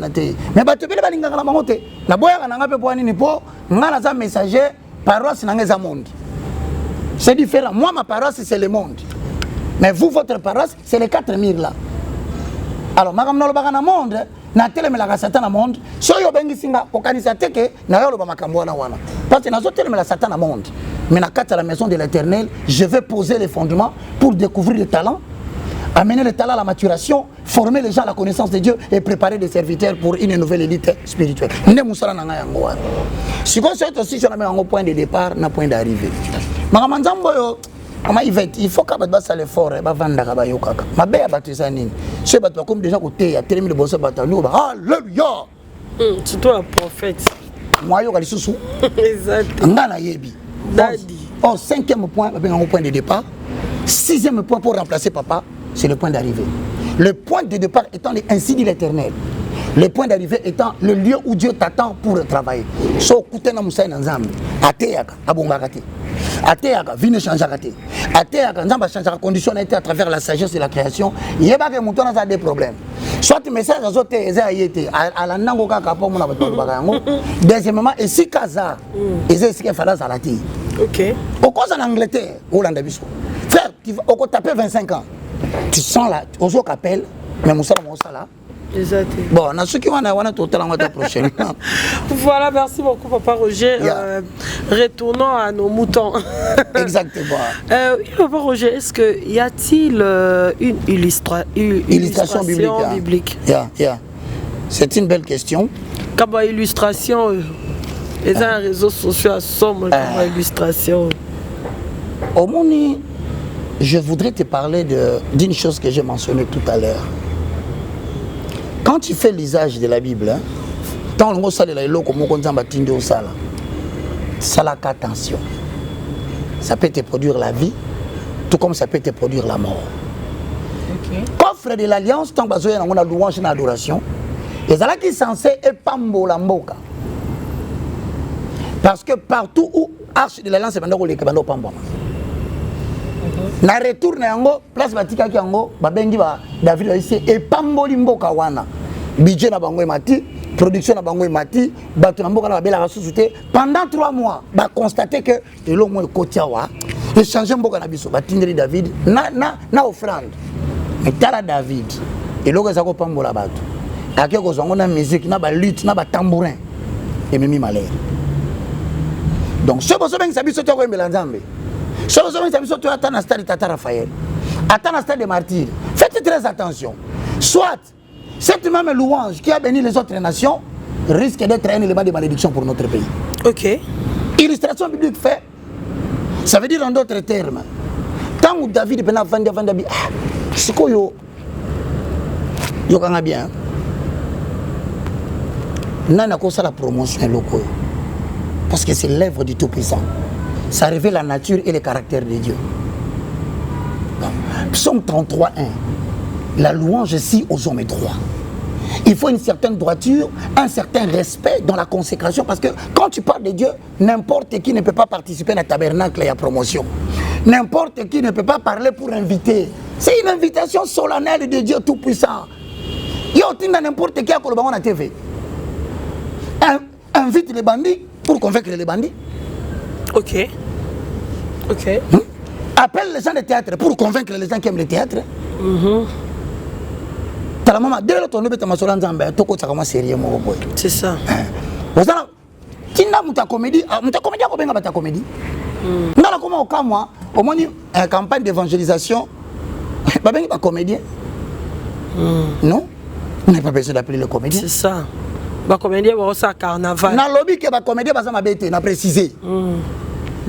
mais ba tebele balinga na mamote. Na boya na ngape po ani po, ngana za messager paroisse dans monde. C'est différent. Moi, ma paroisse, c'est le monde. Mais vous, votre paroisse, c'est les 4 murs là. Alors, je suis dans le monde, na telemela Satan dans le monde. Si vous avez singa organisate que na yolo ba makambo na wana. Parce que na zo telemela Satan dans le monde. Mais na kata la maison de l'Éternel, je vais poser les fondements pour découvrir le talent, amener le talent à la maturation, former les gens à la connaissance de Dieu et préparer des serviteurs pour une nouvelle élite spirituelle. Si vous êtes aussi sur un point de départ, un point d'arrivée. Il faut que vous fassiez l'effort. Ma belle baptisée, ce bateau comme déjà côté, a tellement de bosses bataillons. Alléluia! C'est toi un prophète. Moi, je suis sous. Exact. Daddy. Oh, 5e point, un point de départ. 6e point pour remplacer papa, c'est le point d'arrivée. Le point de départ étant ainsi dit l'Éternel. Le point d'arrivée étant le lieu où Dieu t'attend pour travailler. So kutena musa na nzambe. Ateyaka abongakate. Ateyaka vine changeakate. Ateyaka nzamba changera condition à travers la sagesse de la création. Yebaka muto na za des problèmes. Soit message azote eza yete ala nango kaka po mona bato baka yango. Deuxièmement et si kaza eza sike fala salati. OK. Au cause en Angleterre, Hollande biso. Frère, tu vas au taper 25 ans. Tu sens là, aux autres appels, mais Moussa là. Exact. Bon, on a ceux qui vont avoir tout à l'heure prochaine. Voilà, merci beaucoup, Papa Roger. Retournons à nos moutons. Exactement. Papa Roger, est-ce qu'il y a-t-il une illustration biblique? C'est une belle question. Comme illustration, les réseaux sociaux sont comme illustration. Au monde, je voudrais te parler d'une chose que j'ai mentionnée tout à l'heure. Quand tu fais l'usage de la Bible, tant le mot salé la ilo comme on dit en sala, ça la attention. Ça peut te produire la vie, tout comme ça peut te produire la mort. Coffre de l'alliance, tant que on a louange et l'adoration, et ça là qui est censé être pambo la mboka. Parce que partout où arche de l'alliance est pendant les kabano pambo. Na retour na yango place batika ki yango babengi ba David ici et pamboli mboka wana budget na bango mati production na bango mati bato na mboka na bela rasusuté pendant 3 mois ba constater que elo mo kotia wa et changer mboka na biso batindeli David na offrande mais tala David elo ko zako pambola bato ake ko zongo na musique na ba lutte na ba tambourin et memi malheur donc ce boso bengi sabiso to ko mbela nzambe. Si vous avez un stade de Tata Raphaël, un stade de martyr, faites très attention. Soit cette même louange qui a béni les autres nations risque d'être un élément de malédiction pour notre pays. OK. Illustration biblique fait, ça veut dire en d'autres termes, tant que David est venu c'est quoi yo bien. Nana ko la promotion locale parce que c'est l'œuvre du Tout-Puissant. Ça révèle la nature et le caractère de Dieu. Psaume 33:1. La louange ici aux hommes est droit. Il faut une certaine droiture, un certain respect dans la consécration parce que quand tu parles de Dieu, n'importe qui ne peut pas participer à la tabernacle et à la promotion. N'importe qui ne peut pas parler pour inviter. C'est une invitation solennelle de Dieu Tout-Puissant. Il y a n'importe qui à la TV. Invite les bandits pour convaincre les bandits. OK. OK. Appelle les gens de théâtre pour convaincre les gens qui aiment le théâtre. Tala maman, dès le tourne bête masola nzambe, toko tsakama sérieux mo boy. C'est ça. Ozana tinda muta comédie ko benga bata comédie. Ndala koma okamwa, au moins une campagne d'évangélisation. Ba benga ba comédien. Non? On n'a pas besoin d'appeler le comédien. C'est ça. Ba comédien ba ça carnaval. Na lobby ke ba comédien ba za mabete, na préciser.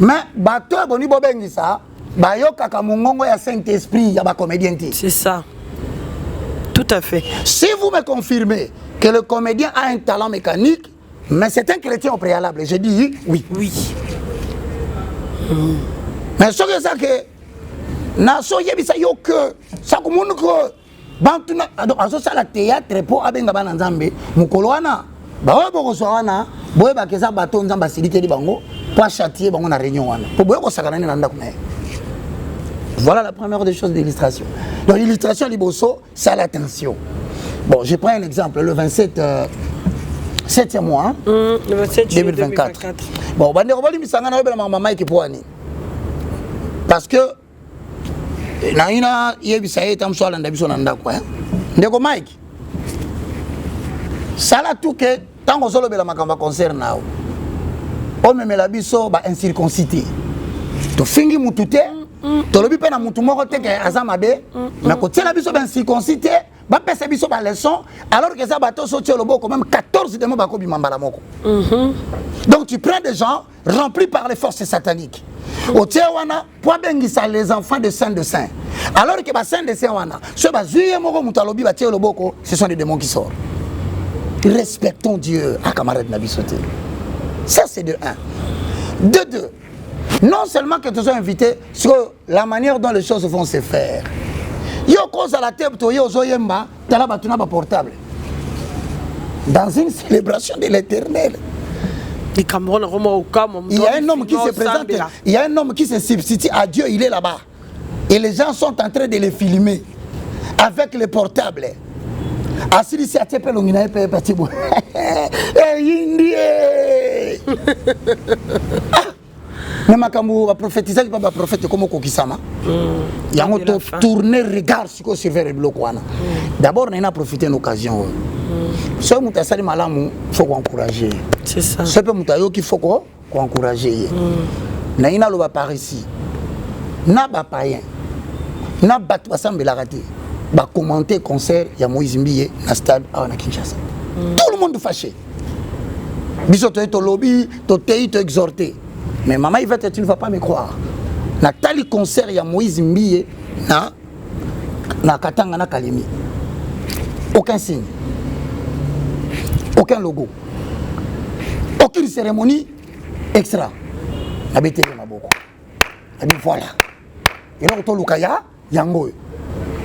Mais bato boni bo bengi ça, ba yo kaka mongongo ya Saint-Esprit ya ba comédien ti. C'est ça. Tout à fait. Si vous me confirmez que le comédien a un talent mécanique, mais c'est un chrétien au préalable, je dis oui. Oui. Mais ce que ça que na so yebisa yo que ça comme que bantuna aso sala théâtre pour abenga bana nzambe mukolo wana ba boko so wana boye ba keza bato nzamba silike di bango pour châtier bango na réunion wana pour boye ko sakana ni nanda kuma. Voilà la première des choses d'illustration. Donc l'illustration liboso, c'est l'attention. Bon, je prends un exemple, le 27 7e mois, le 27 juillet 2024. Bon, parce que naina yebisaye tamso alanda biso nanda kwa. Ndeko Mike. Sala tout que tango solo bela makamba concert nao. O memela biso ba incirconcité. To fingi mutute. Tolobi pe na mutu moko te ke azamabe mais ko tiela biso ben circoncité ba pesa biso ba leçon alors que ça bato so tielo boko même 14 de mo ba ko bimambala moko. Donc tu prends des gens remplis par les forces sataniques. Au tiawana pour bengisa les enfants de saints alors que ba saint de saint wana so ba zuye moko mutu alobi ba tielo boko ce sont des démons qui sortent. Respectons Dieu à camarade na biso te. Ça c'est de 1. De 2. Non seulement que tu sois invité sur la manière dont les choses vont se faire. Yo cause à la tête to yo zoyemba tala batuna ba portable. Dans une célébration de l'Éternel. Il y a un homme qui se présente, il y a un homme qui se substitue à Dieu, il est là-bas. Et les gens sont en train de les filmer avec les portables. Asili si atepe longina pe patibo. Eh indie. Mais makambo va prophétiser pas prophète comme kokisama. Yango to tourner regard sur vers le bloc wana. D'abord on a profité d'une occasion. Ce muta sali malamu faut encourager. C'est ça. Ce peu muta yo qu'il faut encourager. Na ina lo ba par ici. Na ba païen. Na ba to assemblée raté. Ba commenter concert ya Moïse Mbiye na stade à Kinshasa. Tout le monde fâché. Biso to lobby, to tei to exhorter. Mais maman Yvette, tu ne vas pas me croire. Nathalie concert ya Moïse Mbiye na Katanga na Kalemi. Aucun signe. Aucun logo. Aucune cérémonie extra. Habité na boko. Abi voilà. Et là to lukaya yango.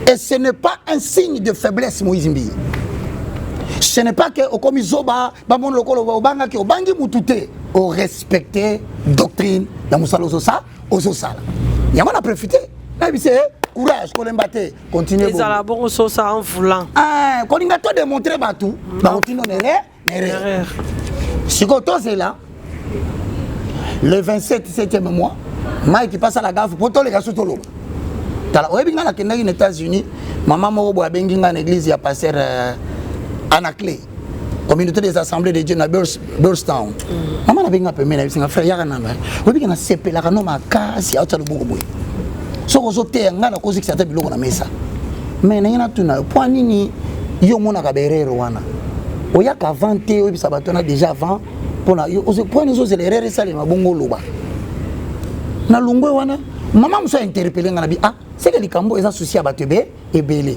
Et ce n'est pas un signe de faiblesse Moïse Mbiye. Ce n'est pas que comme Zoba, Bamon Lokolo Obanga ki obangi mutute. Au respecter doctrine dans Moussalo Zosa, aux Zosala. Il y a un profité. Là, c'est courage, qu'on l'embate, continuez. Ils ont bon ça en voulant. Ah, quand on a tout démontré, batou, continue n'est si quand on est là, le 27 7e mois, Mike passe à la gaffe pour tous les gars sous tout l'eau. T'as la Webinga qui est aux États-Unis, maman Mobo a bengi en église, il y a passé Anaclé. Communauté des assemblées de Dieu na Burstown. Maman na benga pemena bisinga frère yaka nanga. Obi kana sepela kana makasi auta lubugo boy. So ko zote ngana ko zikisa ta biloko na mesa. Mais na yana tuna po nini yo mona ka berero wana. Oya ka vanter obi sabatona déjà avant pona yo ozo po ni zo zelerere sale mabongo loba. Na lungwe wana maman muso interpeller ngana bi ah c'est que les cambo est associé à Batebe et Belé.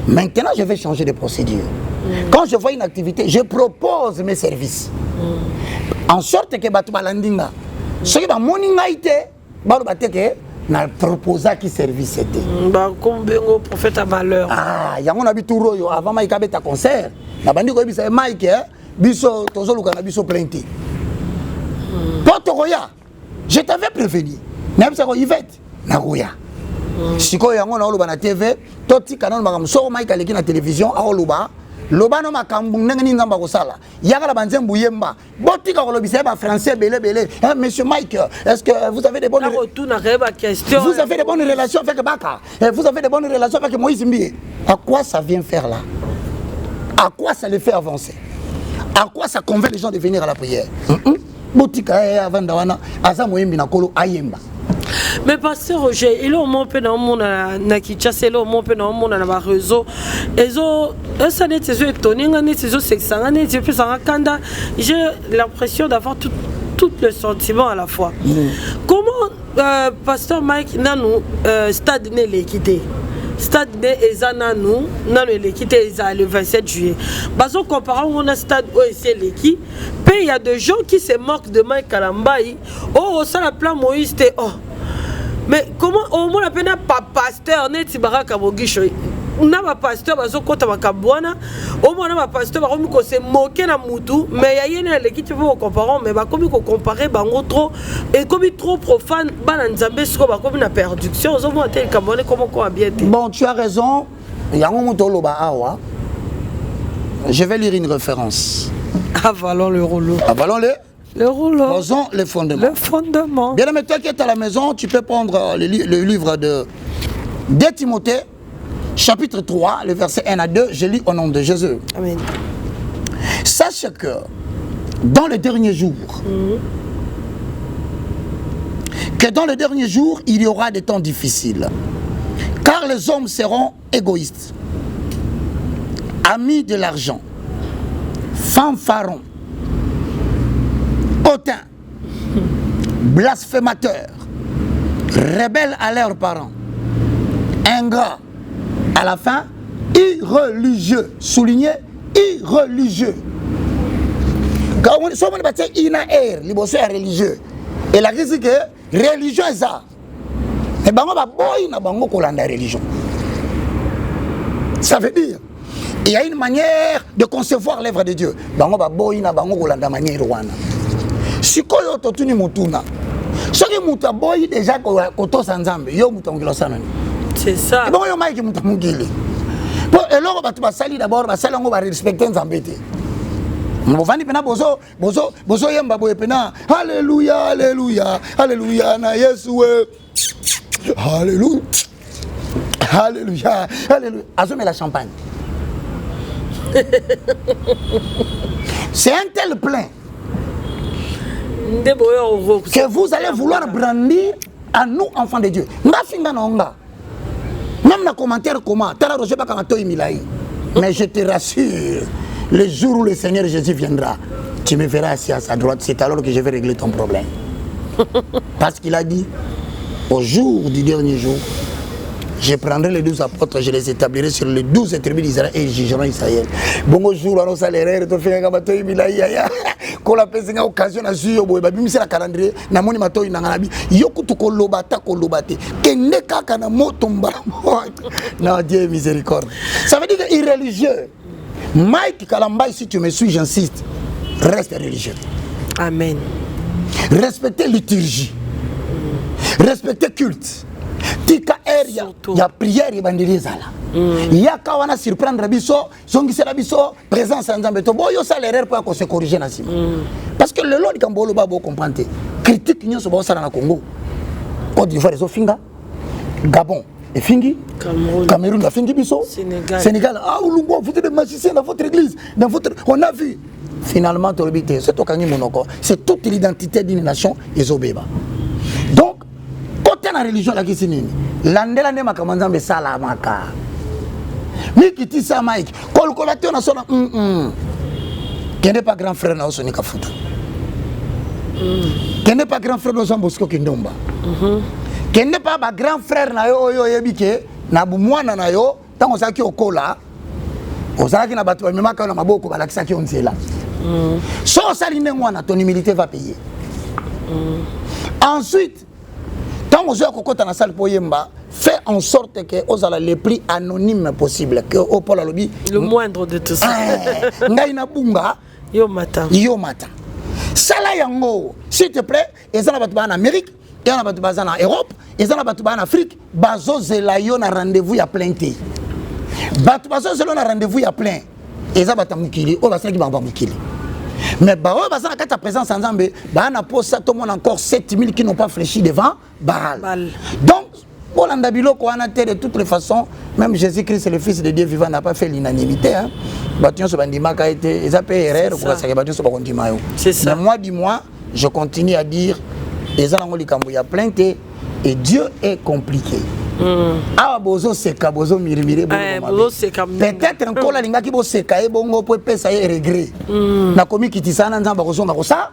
Maintenant je vais changer de procédure. Quand je vois une activité, je propose mes services. En sorte que Batu Balandinga, ce qui va moningaïté, Balu Bateke, n'a proposé qui service c'était. Comme un prophète à valeur. Ah, il y a mon habitude avant Mike avait un concert. La bande ko bisa Mike, biso tozolu kana biso plainte. Porto-Roya, je t'avais prévenu. N'abisa ko Yvette, na Roya. Siko yango na oluba na TV, toti kanon makam so Mike aleki na télévision a oluba. Lobano makambu ndenge nzamba kosala yaka la banzembu yemba botika kolobisa ba français belé monsieur Mike est-ce que vous avez des bonnes questions vous avez des bonnes relations avec Baka vous avez des bonnes relations avec Moïse Mbiye à quoi ça vient faire là À quoi ça les fait avancer? À quoi ça convainc les gens de venir à la prière? Botika avant d'awana azamoyembi na kolo ayemba. Mais pasteur Roger, il est au moins peu dans le monde na Kinshasa, il est au moins peu dans le monde na réseau. Ça n'est pas étonné, j'ai l'impression d'avoir tout le sentiment à la fois. Comment pasteur Mike nanou stade né l'équité? Stade né ezananou nanou l'équité le 27 juillet. Bazo comparant on a stade où c'est l'équipe. Puis il y a des gens qui se moquent de Mike Kalambaï. Oh ça la plan Moïse c'était oh. Mais comment au moins la peine pas pasteur né Tibaraka Mogisho? Na ba pasteur bazo kota makabwana au moins na ba pasteur ba komi ko se moquer na mutu mais ya yene l'équipe peut comparer mais ba komi ko comparer bango trop et komi trop profane bana nzambe siko ba komi na perduction ozo mo tel kamone comment ko bien. Bon, tu as raison. Yango mutolo ba awa. Je vais lire une référence. Avalons le rouleau. Avalons le rouleau. Posons les fondements. Le fondement. Bien aimé, toi qui es à la maison, tu peux prendre le livre de Timothée, chapitre 3, le verset 1 à 2. Je lis au nom de Jésus. Amen. Sache que dans les derniers jours, il y aura des temps difficiles. Car les hommes seront égoïstes, amis de l'argent, fanfarons, hautains, blasphémateurs, rebelles à leurs parents, ingrats, à la fin, irreligieux. Souligné, irreligieux. Quand on dit ina air, liboso est religieux. Et la crise que religion est ça. Et bango ba boy na bango kolanda religion. Ça veut dire il y a une manière de concevoir l'œuvre de Dieu. Bango ba boy na bango kolanda manière wana. Sikoyo totuni mutuna. Soki muta boy déjà koto sanzambe yo muta ngilo sana. C'est ça. Et bon yo maiki muta mungili. Bon et là ba tu ba sali d'abord ba sali ngo ba respecter nzambe te. Mvani pena bozo yemba boye pena alléluia alléluia alléluia na Yesu we alléluia alléluia alléluia azome la champagne. C'est un tel plein que vous allez vouloir brandir à nous enfants de Dieu. Ngafinga nonga même na commentaire comment tala Roger Bakamato Imilaï. Mais je te rassure, le jour où le Seigneur Jésus viendra, tu me verras assis à sa droite, c'est alors que je vais régler ton problème. Parce qu'il a dit, au jour du dernier jour, je prendrai les 12 apôtres, je les établirai sur les 12 tribus d'Israël et ils jugeront Israël. Bon jour, on a l'erreur, on fait un bateau, quand la personne a occasion à suivre, même si la calendrier, na moni mato inanganabi, yokutu kolobata kolobate, kende kaka na motomba. Non, Dieu miséricorde. Ça veut dire que irréligieux. Mike Kalamba, si tu me suis, j'insiste, reste religieux. Amen. Respectez liturgie. Respectez culte. Tika il y a prière et bandirizala. Il y a kawana surprendre biso, zongisela biso, présence en Nzambe to boyo ça l'erreur pour se corriger na sima. Parce que le long du Kambolo ba bo comprendre. Critique nyoso ba sala na Congo. Côte d'Ivoire les ofinga. Gabon et fingi. Cameroun a fingi biso. Sénégal. Ah Ulungo, vous êtes des magiciens dans votre église, dans votre on a vu. Finalement tolobité, c'est Tokangi Monoko, c'est toute l'identité d'une nation ezobeba. Donc côté la religion la kisinini landela ne makamanza mbe sala maka mikiti sa Mike kolkolate na sona kende pas grand frère na osoni kafuta kende pas grand frère na Bosco Kindomba kende pas ba grand frère na yo oyo yebike na bumwana na yo tango saki okola ozaki na bato ba memaka na maboko balakisa ki onzela so sali ndengwana ton humilité va payer ensuite quand vous avez cocotte dans la salle pour Yemba, fais en sorte que vous avez le prix anonyme possible. Que au Pôle Lobby. Le moindre de tout ça. Ngaina bunga. Yo matin. Yo matin. Sala yango, s'il te plaît, ils ont battu en Amérique, ils ont battu en Europe, ils ont battu en Afrique. Bazo zelayo na rendez-vous ya plein té. Battu bazo zelayo na rendez-vous ya plein. Ils ont battu mukili. Oh basaki bamba mukili. Mais bah ouais, bah ça a ta présence en Zambie, bah on a posé ça tout le monde encore 7000 qui n'ont pas fléchi devant Baal. Donc, bon Kolanda biloko wana te de toutes les façons, même Jésus-Christ, le Fils de Dieu vivant, n'a pas fait l'unanimité. Hein. Mais moi, dis-moi, je continue à dire, il y a plein de et Dieu est compliqué. Ah, bozo seka bozo mirimire peut-être encore la linga qui bo seka e bongo po pesa e regret. Na komi kitisana nzamba kozonga kosa.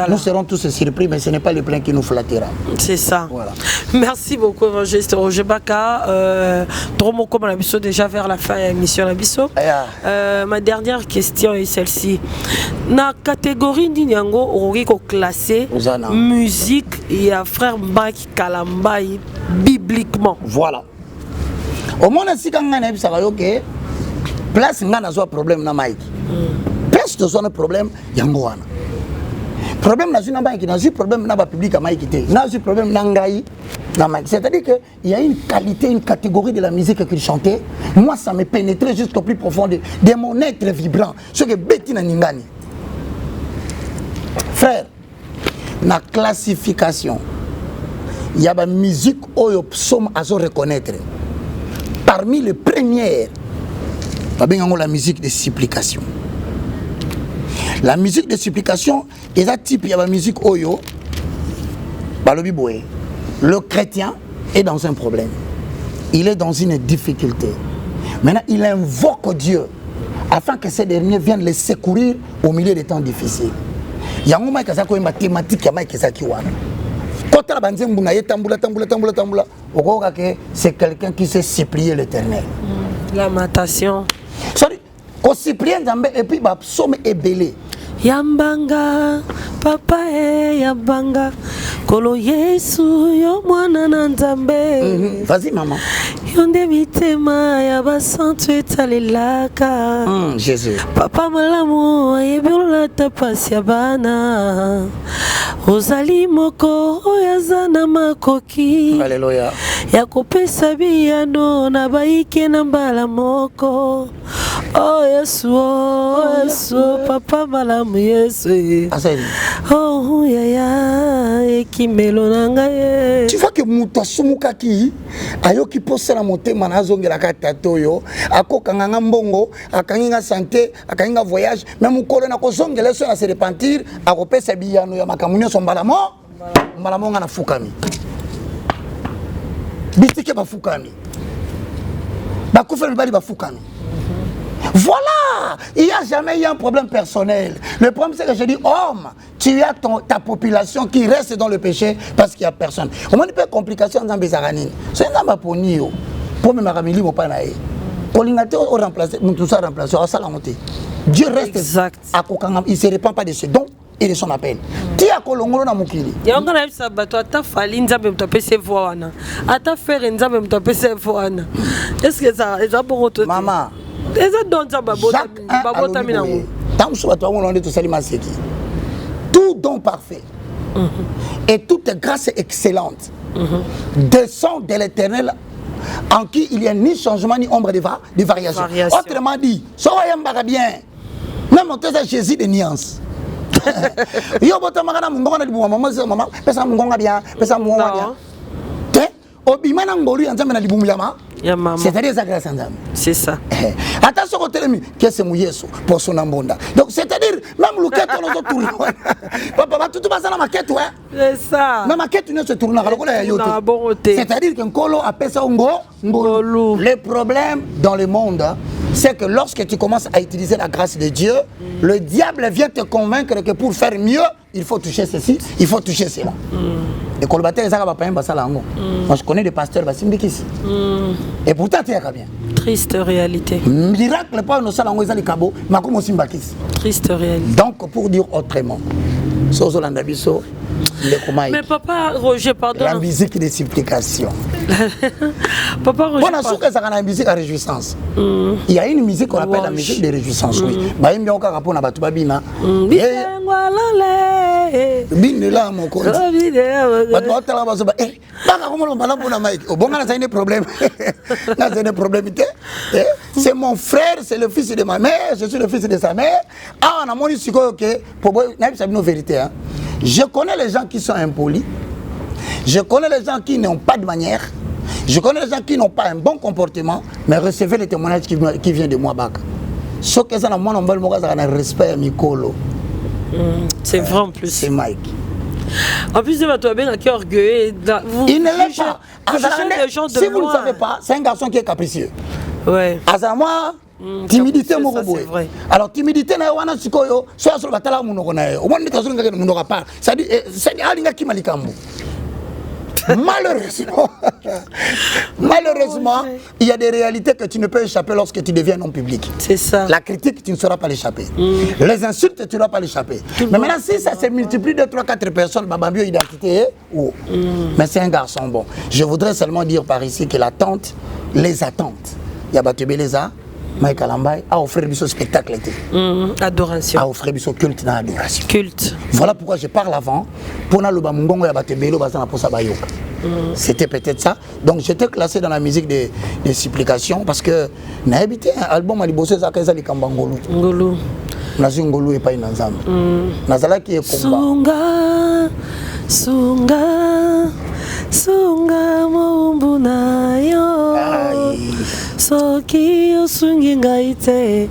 Nous serons tous surpris, mais ce n'est pas le plein qui nous flattera. C'est ça. Voilà. Merci beaucoup, évangéliste Roger Baka. Dromo comme on a vu déjà vers la fin de l'émission Nabiso. Ma dernière question est celle-ci. Na catégorie d'Inyango, on a classé musique et frère Mbaki Kalambai bibliquement. Voilà. Au moins, si on a un place, on a un problème na Mike. Place de son problème, yango wana. Problème na zuna Mike, na problème na ba public à Mike té. Na problème na ngai na Mike. C'est-à-dire que il y a une qualité, une catégorie de la musique qu'il chantait. Moi, ça me pénétrait jusqu'au plus profond de mon être vibrant. Ce que Betty na ningani. Frère, la classification, il y a la musique où psaume à reconnaître. Parmi les premières, la musique de supplication. La musique de supplication, il y a type, il y a la musique oyo. Le chrétien est dans un problème. Il est dans une difficulté. Maintenant, il invoque Dieu afin que ces derniers viennent le secourir au milieu des temps difficiles. Il y a un moment qui a une mathématique qui a c'est quelqu'un qui sait supplier l'Éternel. Lamentation. Sorry, quand supplier et puis psaume est belé. Yambanga, papa yambanga, kolo Yesu yo mwana na Nzambe. Vas-y maman. Yonde mitema ya basantu etalelaka. Jésus. Papa malamu ayebula tapasi ya bana. Ozali moko oyazana makoki. Alléluia. Ya kopesa biyano na baike na mbala moko. Oh Yesu, papa malamu Yesu. Oh yaya ekimelo nanga ye. Tu vois que muta sumukaki ayoki posa na motema na zongela ka tatoyo akokanga mbongo akanginga santé akanginga voyage même ukolo na kozongela so na se repentir akopesa biyano ya makamunyo so mbalamo nga na fukami bitike bafukami bakufela bali bafukami. Voilà, il n'y a jamais eu un problème personnel. Le problème c'est que je dis, homme, tu as ta population qui reste dans le péché parce qu'il n'y a personne. Au moins, il y a des complications dans les aranis. C'est un peu pour nous. Pour me ramili, mon panaï. Colinateur au remplacé, tout ça remplacé, ça l'a monté. Dieu reste exact. Il ne se répand pas de ses dons et de son appel. Tu as colongolo na mukili. Il y a un sabato, ata fali nzambe mtape se voana. Ata faire nzambe mtape se voana. Est-ce que ça est pour toi? Maman. Tout don parfait et toute grâce excellente descend de l'Éternel en qui il n'y a ni changement ni ombre de variation. Autrement dit, soyez bien, même on te dit Jésus de nuances. Yo botamagana mungonga libuwa maman pesa mungonga bien pesa mungonga bien. Obimana ngolu nzambe na libumu yama. C'est-à-dire ça grâce à Nzambe. C'est ça. Attention au télémi, qu'est-ce que c'est pour son ambonda. Donc c'est-à-dire même le quête on se tourne. Papa tout passe dans ma quête ouais. C'est ça. Dans ma quête ne se tourne c'est-à-dire qu'un colo appelle ça ngolo. Le problème dans le monde c'est que lorsque tu commences à utiliser la grâce de Dieu, le diable vient te convaincre que pour faire mieux, il faut toucher ceci, il faut toucher cela. Et quand le bâtiment est pas un moi je connais des pasteurs Basimbikis. Et pourtant tu es bien. Triste réalité. Miracle pas nos salons les cabo, mais comme Simbakis. Triste réalité. Donc pour dire autrement, mais papa Roger, pardon. La musique de supplication. Papa Roger. On a souvent ça la musique à réjouissance. Il y a une musique qu'on appelle la musique de réjouissance. Oui. Bah il y a encore rapport à Batubabina. Bine là mon compte. C'est mon frère, c'est le fils de ma mère, je suis le fils de sa mère. Ah on a mon que pour nos vérités. Je connais les gens qui sont impolis. Je connais les gens qui n'ont pas de manière. Je connais des gens qui n'ont pas un bon comportement, mais recevez les témoignages qui viennent de moi. Ce que ça, moi, on a respect à Mikolo. C'est vrai en plus. C'est Mike. En plus, c'est toi bien qui est orgueilleux. Il ne l'est pas. Si vous ne le savez loin. pas, c'est un garçon qui est capricieux. Ouais. Azama, timidité, mon robot. Alors, timidité, na wana sikoyo, soit sur le batala munoko na yo. Au moins, nous avons un munoko pas. Ça dit, c'est alinga qui malikambo. Malheureusement, il y a des réalités que tu ne peux échapper lorsque tu deviens non public. C'est ça. La critique, tu ne sauras pas l'échapper. Les insultes, tu ne sauras pas l'échapper. Mais maintenant, si ça se multiplie de 3-4 personnes, Babambio identité, mais c'est un garçon bon. Je voudrais seulement dire par ici que l'attente, les attentes, il y a Batebeleza, Mike Alambay a offert du spectacle. Adoration. A offert du culte dans l'adoration. Culte. Voilà pourquoi je parle avant. Pour na loba mungongo ya batebelo bazana posa bayoka. C'était peut-être ça. Donc j'étais classé dans la musique des supplications parce que na habité un album à liboso za kaza likamba ngolu. Ngolu. Nazi ngolu e pa ina nzambe. Nazala ki e combat. Sunga mumbu na yo. Soki osungi ngai te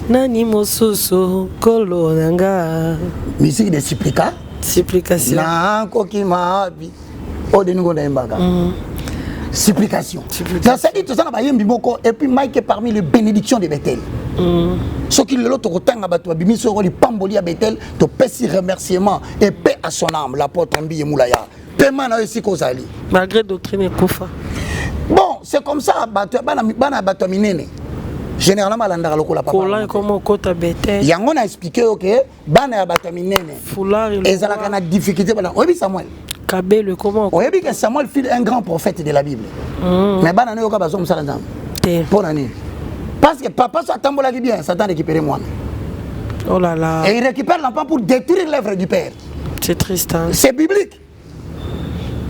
nani mosusu kolo nanga. Musique des supplication. Na koki maabi. Odeningo na embaga. Supplication. Ça dit tout ça na bayembi moko et puis Mike est parmi les bénédictions de Bethel. Ce qui le lot rotanga bato bimi so li pamboli à Bethel to pesi remerciement et paix à son âme l'apôtre Mbi Moulaya. Paiement na aussi kozali. Malgré doctrine et kofa. Bon, c'est comme ça bana bato minene. Généralement landaka lokola papa. Kola comment kota Bethel. Yango na expliquer OK bana ya bato minene. Foulard et ça la difficulté bana. Obi Samuel. Kabele comment. Obi que Samuel fut un grand prophète de la Bible. Mais bana no ka bazo musala nzambe. Pour nani? Parce que papa soit tambola qui bien, Satan récupérer moi. Oh là là. Et il récupère l'enfant pour détruire l'œuvre du père. C'est triste. Hein? C'est biblique.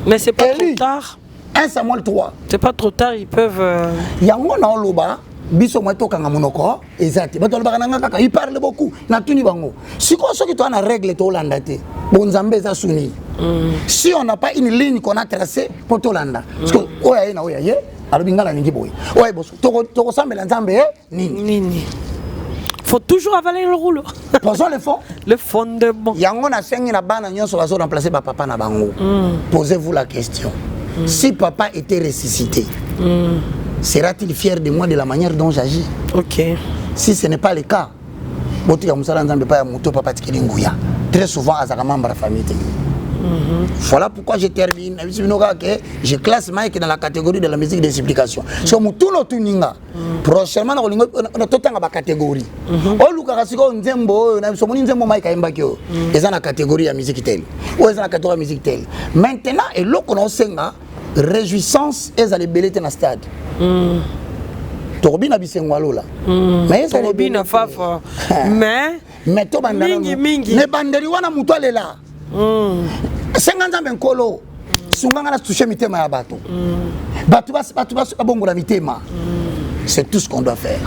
Mais c'est pas trop tard. 1 Samuel 3. C'est pas trop tard, ils peuvent. Yango na oloba, biso moto kanga monoko, ezati. Bato loba nanga kaka, il parle beaucoup. Na tuni bango. Si quoi ce qui toi na règle to landa te. Bonzambe za suni. Si on n'a pas une ligne qu'on a tracée pour to landa. Parce que oya na oya ye, alors bingala ningi boy. Oya boso, to sambela nzambe nini. Faut toujours avaler le rouleau. Posons le fond. Le fondement. Yango na sengi na bana nyonso bazo remplacer ba papa na bango. Posez-vous la question. Si papa était ressuscité, sera-t-il fier de moi de la manière dont j'agis? Ok. Si ce n'est pas le cas, très souvent, à famille. Voilà pourquoi je termine. Je classe Mike dans la catégorie de la musique des supplications. So mutuno tuninga. Prochainement on a totanga ba catégorie. O luka siko nzembo na so moni nzembo Mike ayembakio. Eza na catégorie ya musique telle. Ou eza na catégorie musique telle. Maintenant et loko no senga réjouissance eza les belete na stade. Torbina bisengwalo là. Mais ça Torbina fafa. Mais to bandana. Mingi. Ne bandeli wana mutu alela. Senganza menkolo sunganga na toucher mitema ya bato. Bato abongola mitema. C'est tout ce qu'on doit faire.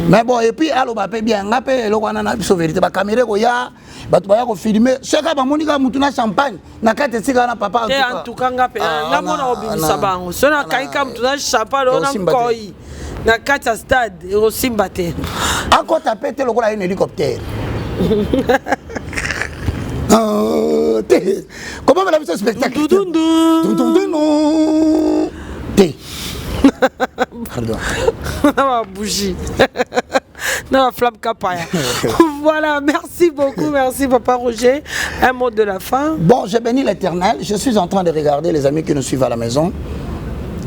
Mais bon et puis allo ba pe bien ngapé eloko wana na biso vérité ba caméra ko ya bato ba ya ko filmer seka ba monika mutu na champagne na kate sika na papa en tout cas ngapé na mona obimisa bango sona kaika mutu na champagne ona koi na kate stade ero simbate akota pete lokola une hélicoptère. Comment on a vu ce spectacle? Pardon. La bougie. La flamme capaya. Voilà, merci beaucoup, merci Papa Roger. Un mot de la fin. Bon, je bénis l'Éternel. Je suis en train de regarder les amis qui nous suivent à la maison.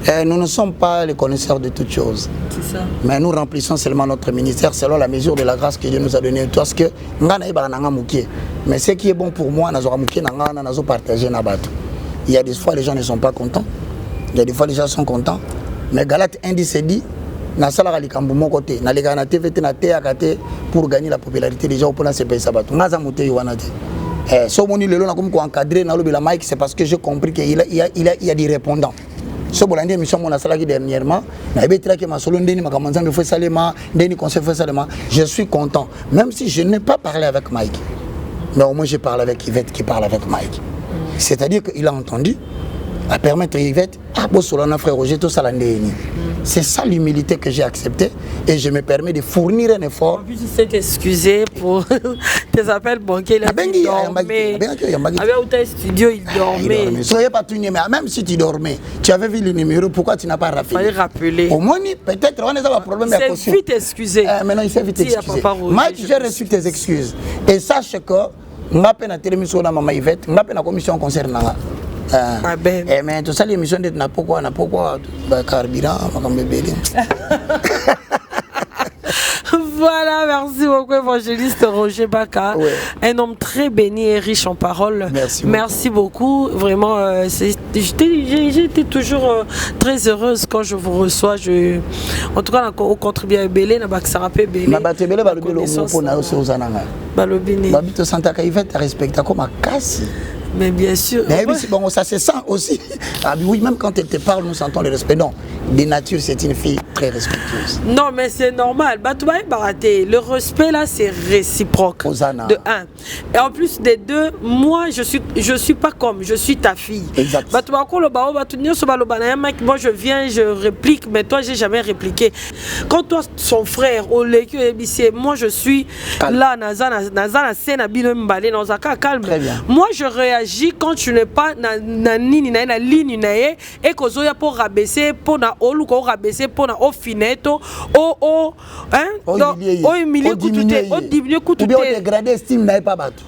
Et nous ne sommes pas les connaisseurs de toutes choses. C'est ça. Mais nous remplissons seulement notre ministère selon la mesure de la grâce que Dieu nous a donnée. Parce que mais ce qui est bon pour moi, nous partager. Il y a des fois les gens ne sont pas contents. Il y a des fois les gens sont contents. Mais Galate 1:10 dit pour gagner la popularité des gens pour se payer ça. C'est parce que j'ai compris qu'il y a des répondants. Ce bolandi émission mon asalaki dernièrement na ebetira ke masolo ndeni makamanza me fait salema ndeni conseil fait salema je suis content même si je n'ai pas parlé avec Mike mais au moins je parle avec Yvette qui parle avec Mike c'est-à-dire qu'il a entendu à permettre Yvette, ah, bon, Solana, frère Roger, tout ça, c'est ça l'humilité que j'ai acceptée et je me permets de fournir un effort. En plus, tu sais t'excuser pour tes appels banquiers. Il dormait. Avec studio, il dormait. Soyez pas tout numéro. Même si tu dormais, tu avais vu le numéro, pourquoi tu n'as pas rappelé? Fallait rappeler. Au moins, peut-être, on a un problème. Il s'est vite excusé. Maintenant, il s'est vite excusé. Mike, j'ai reçu tes excuses. Et sache que, je vais la télévision de Maman Yvette, je vais la commission concernant. Mais tout ça, l'émission de pourquoi carburant, Voilà, merci beaucoup, évangéliste Roger Baka. Ouais. Un homme très béni et riche en paroles. Merci beaucoup. Vraiment, j'étais toujours très heureuse quand je vous reçois. En tout cas, on contribue à Belé, na Baksarape Belé. Ma batebele balobelo mopo na ose ozananga. Balobini. Babito Santa Yvette respecte comme casse. Mais bien sûr. Mais bon, ça se sent aussi. Ah, oui, même quand elle te parle, nous sentons le respect. Non, de nature, c'est une fille très respectueuse. Non, mais c'est normal. Le respect, là, c'est réciproque. Osana. De un. Et en plus des deux, moi, je suis pas comme, je suis ta fille. Exact. Moi, je viens, je réplique, mais toi, j'ai jamais répliqué. Quand toi, son frère, moi, je suis là, calme. Moi, je réagis quand tu n'es pas na ligne et que zoya pour rabaisser pour na oluko rabaisser pour na au fineto au humilier ou bien dégrader estime n'a pas battu.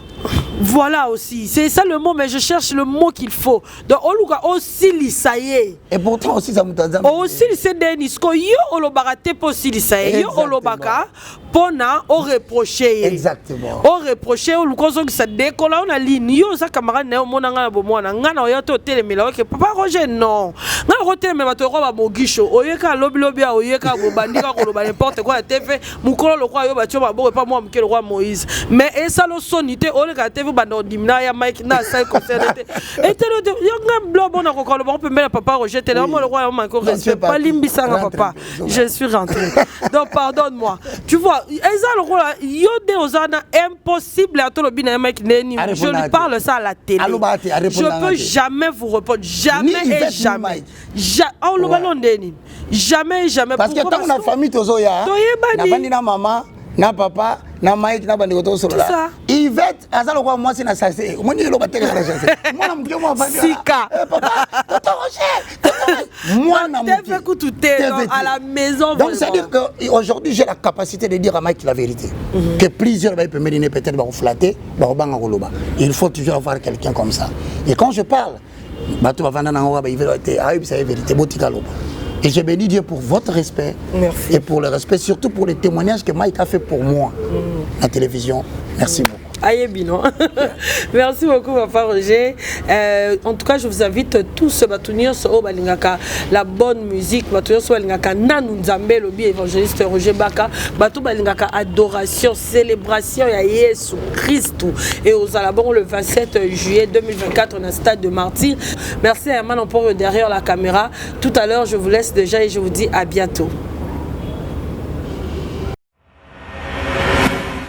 Voilà aussi, c'est ça le mot, mais je cherche le mot qu'il faut. Donc, oluka aussi lisaye. Et pourtant aussi ça m'entend. Aussi lisaye denisko yo olobakate pour aussi lisaye yo olobaka pona au reprocher. Exactement. Au reprocher oluko zo qui sa décolle on a ligne yo sa camarade na monanga bomona ngana oyato telemela ok papa Roger non. Ngana rote me bato ba mogisho oyeka lobi oyeka bobandika ko loba n'importe quoi TV mukolo lo kwa yo ba tio ba bo pas moi mukelo roi Moïse. Mais et ça lo sonité oleka TV bando dimna ya Mike na ça concerne et te le yonga blobo na ko on peut mettre papa Roger tellement le roi manko respect pas limbisa papa. Je suis rentré. Donc pardonne-moi. Tu vois impossible à tout le bien mec. Je lui parle ça à la télé. Je peux jamais vous répondre. Jamais et jamais. Jamais. Parce que tant la famille tozoya, na bandi na maman, na papa, na Mike, na bandi koto solo là. Yvette, azalo kwa moi c'est na sasé. Moi ni lo bateka na sasé. Moi na mdio moi bandi. Sika. Papa, Tonton Roger. Moi na mdio. À la maison. Donc ça veut dire que aujourd'hui j'ai la capacité de dire à Mike la vérité. Que plusieurs peuvent me donner peut-être va flatter, va banga koloba. Il faut toujours avoir quelqu'un comme ça. Et quand je parle, bato va vendre na wa ba Yvette, ah oui, c'est la vérité botika loba. Et je bénis Dieu pour votre respect. Merci. Et pour le respect, surtout pour les témoignages que Mike a fait pour moi à la télévision. Merci beaucoup. Aïe Bino. Merci beaucoup, papa Roger. En tout cas, je vous invite tous à tenir sur la bonne musique. Nanou Nzambe, lobi évangéliste Roger Baka. Batou balingaka adoration, célébration à Jésus Christ. Et aux Alabons le 27 juillet 2024, on a stade de Martyr. Merci à Herman pour derrière la caméra. Tout à l'heure, je vous laisse déjà et je vous dis à bientôt.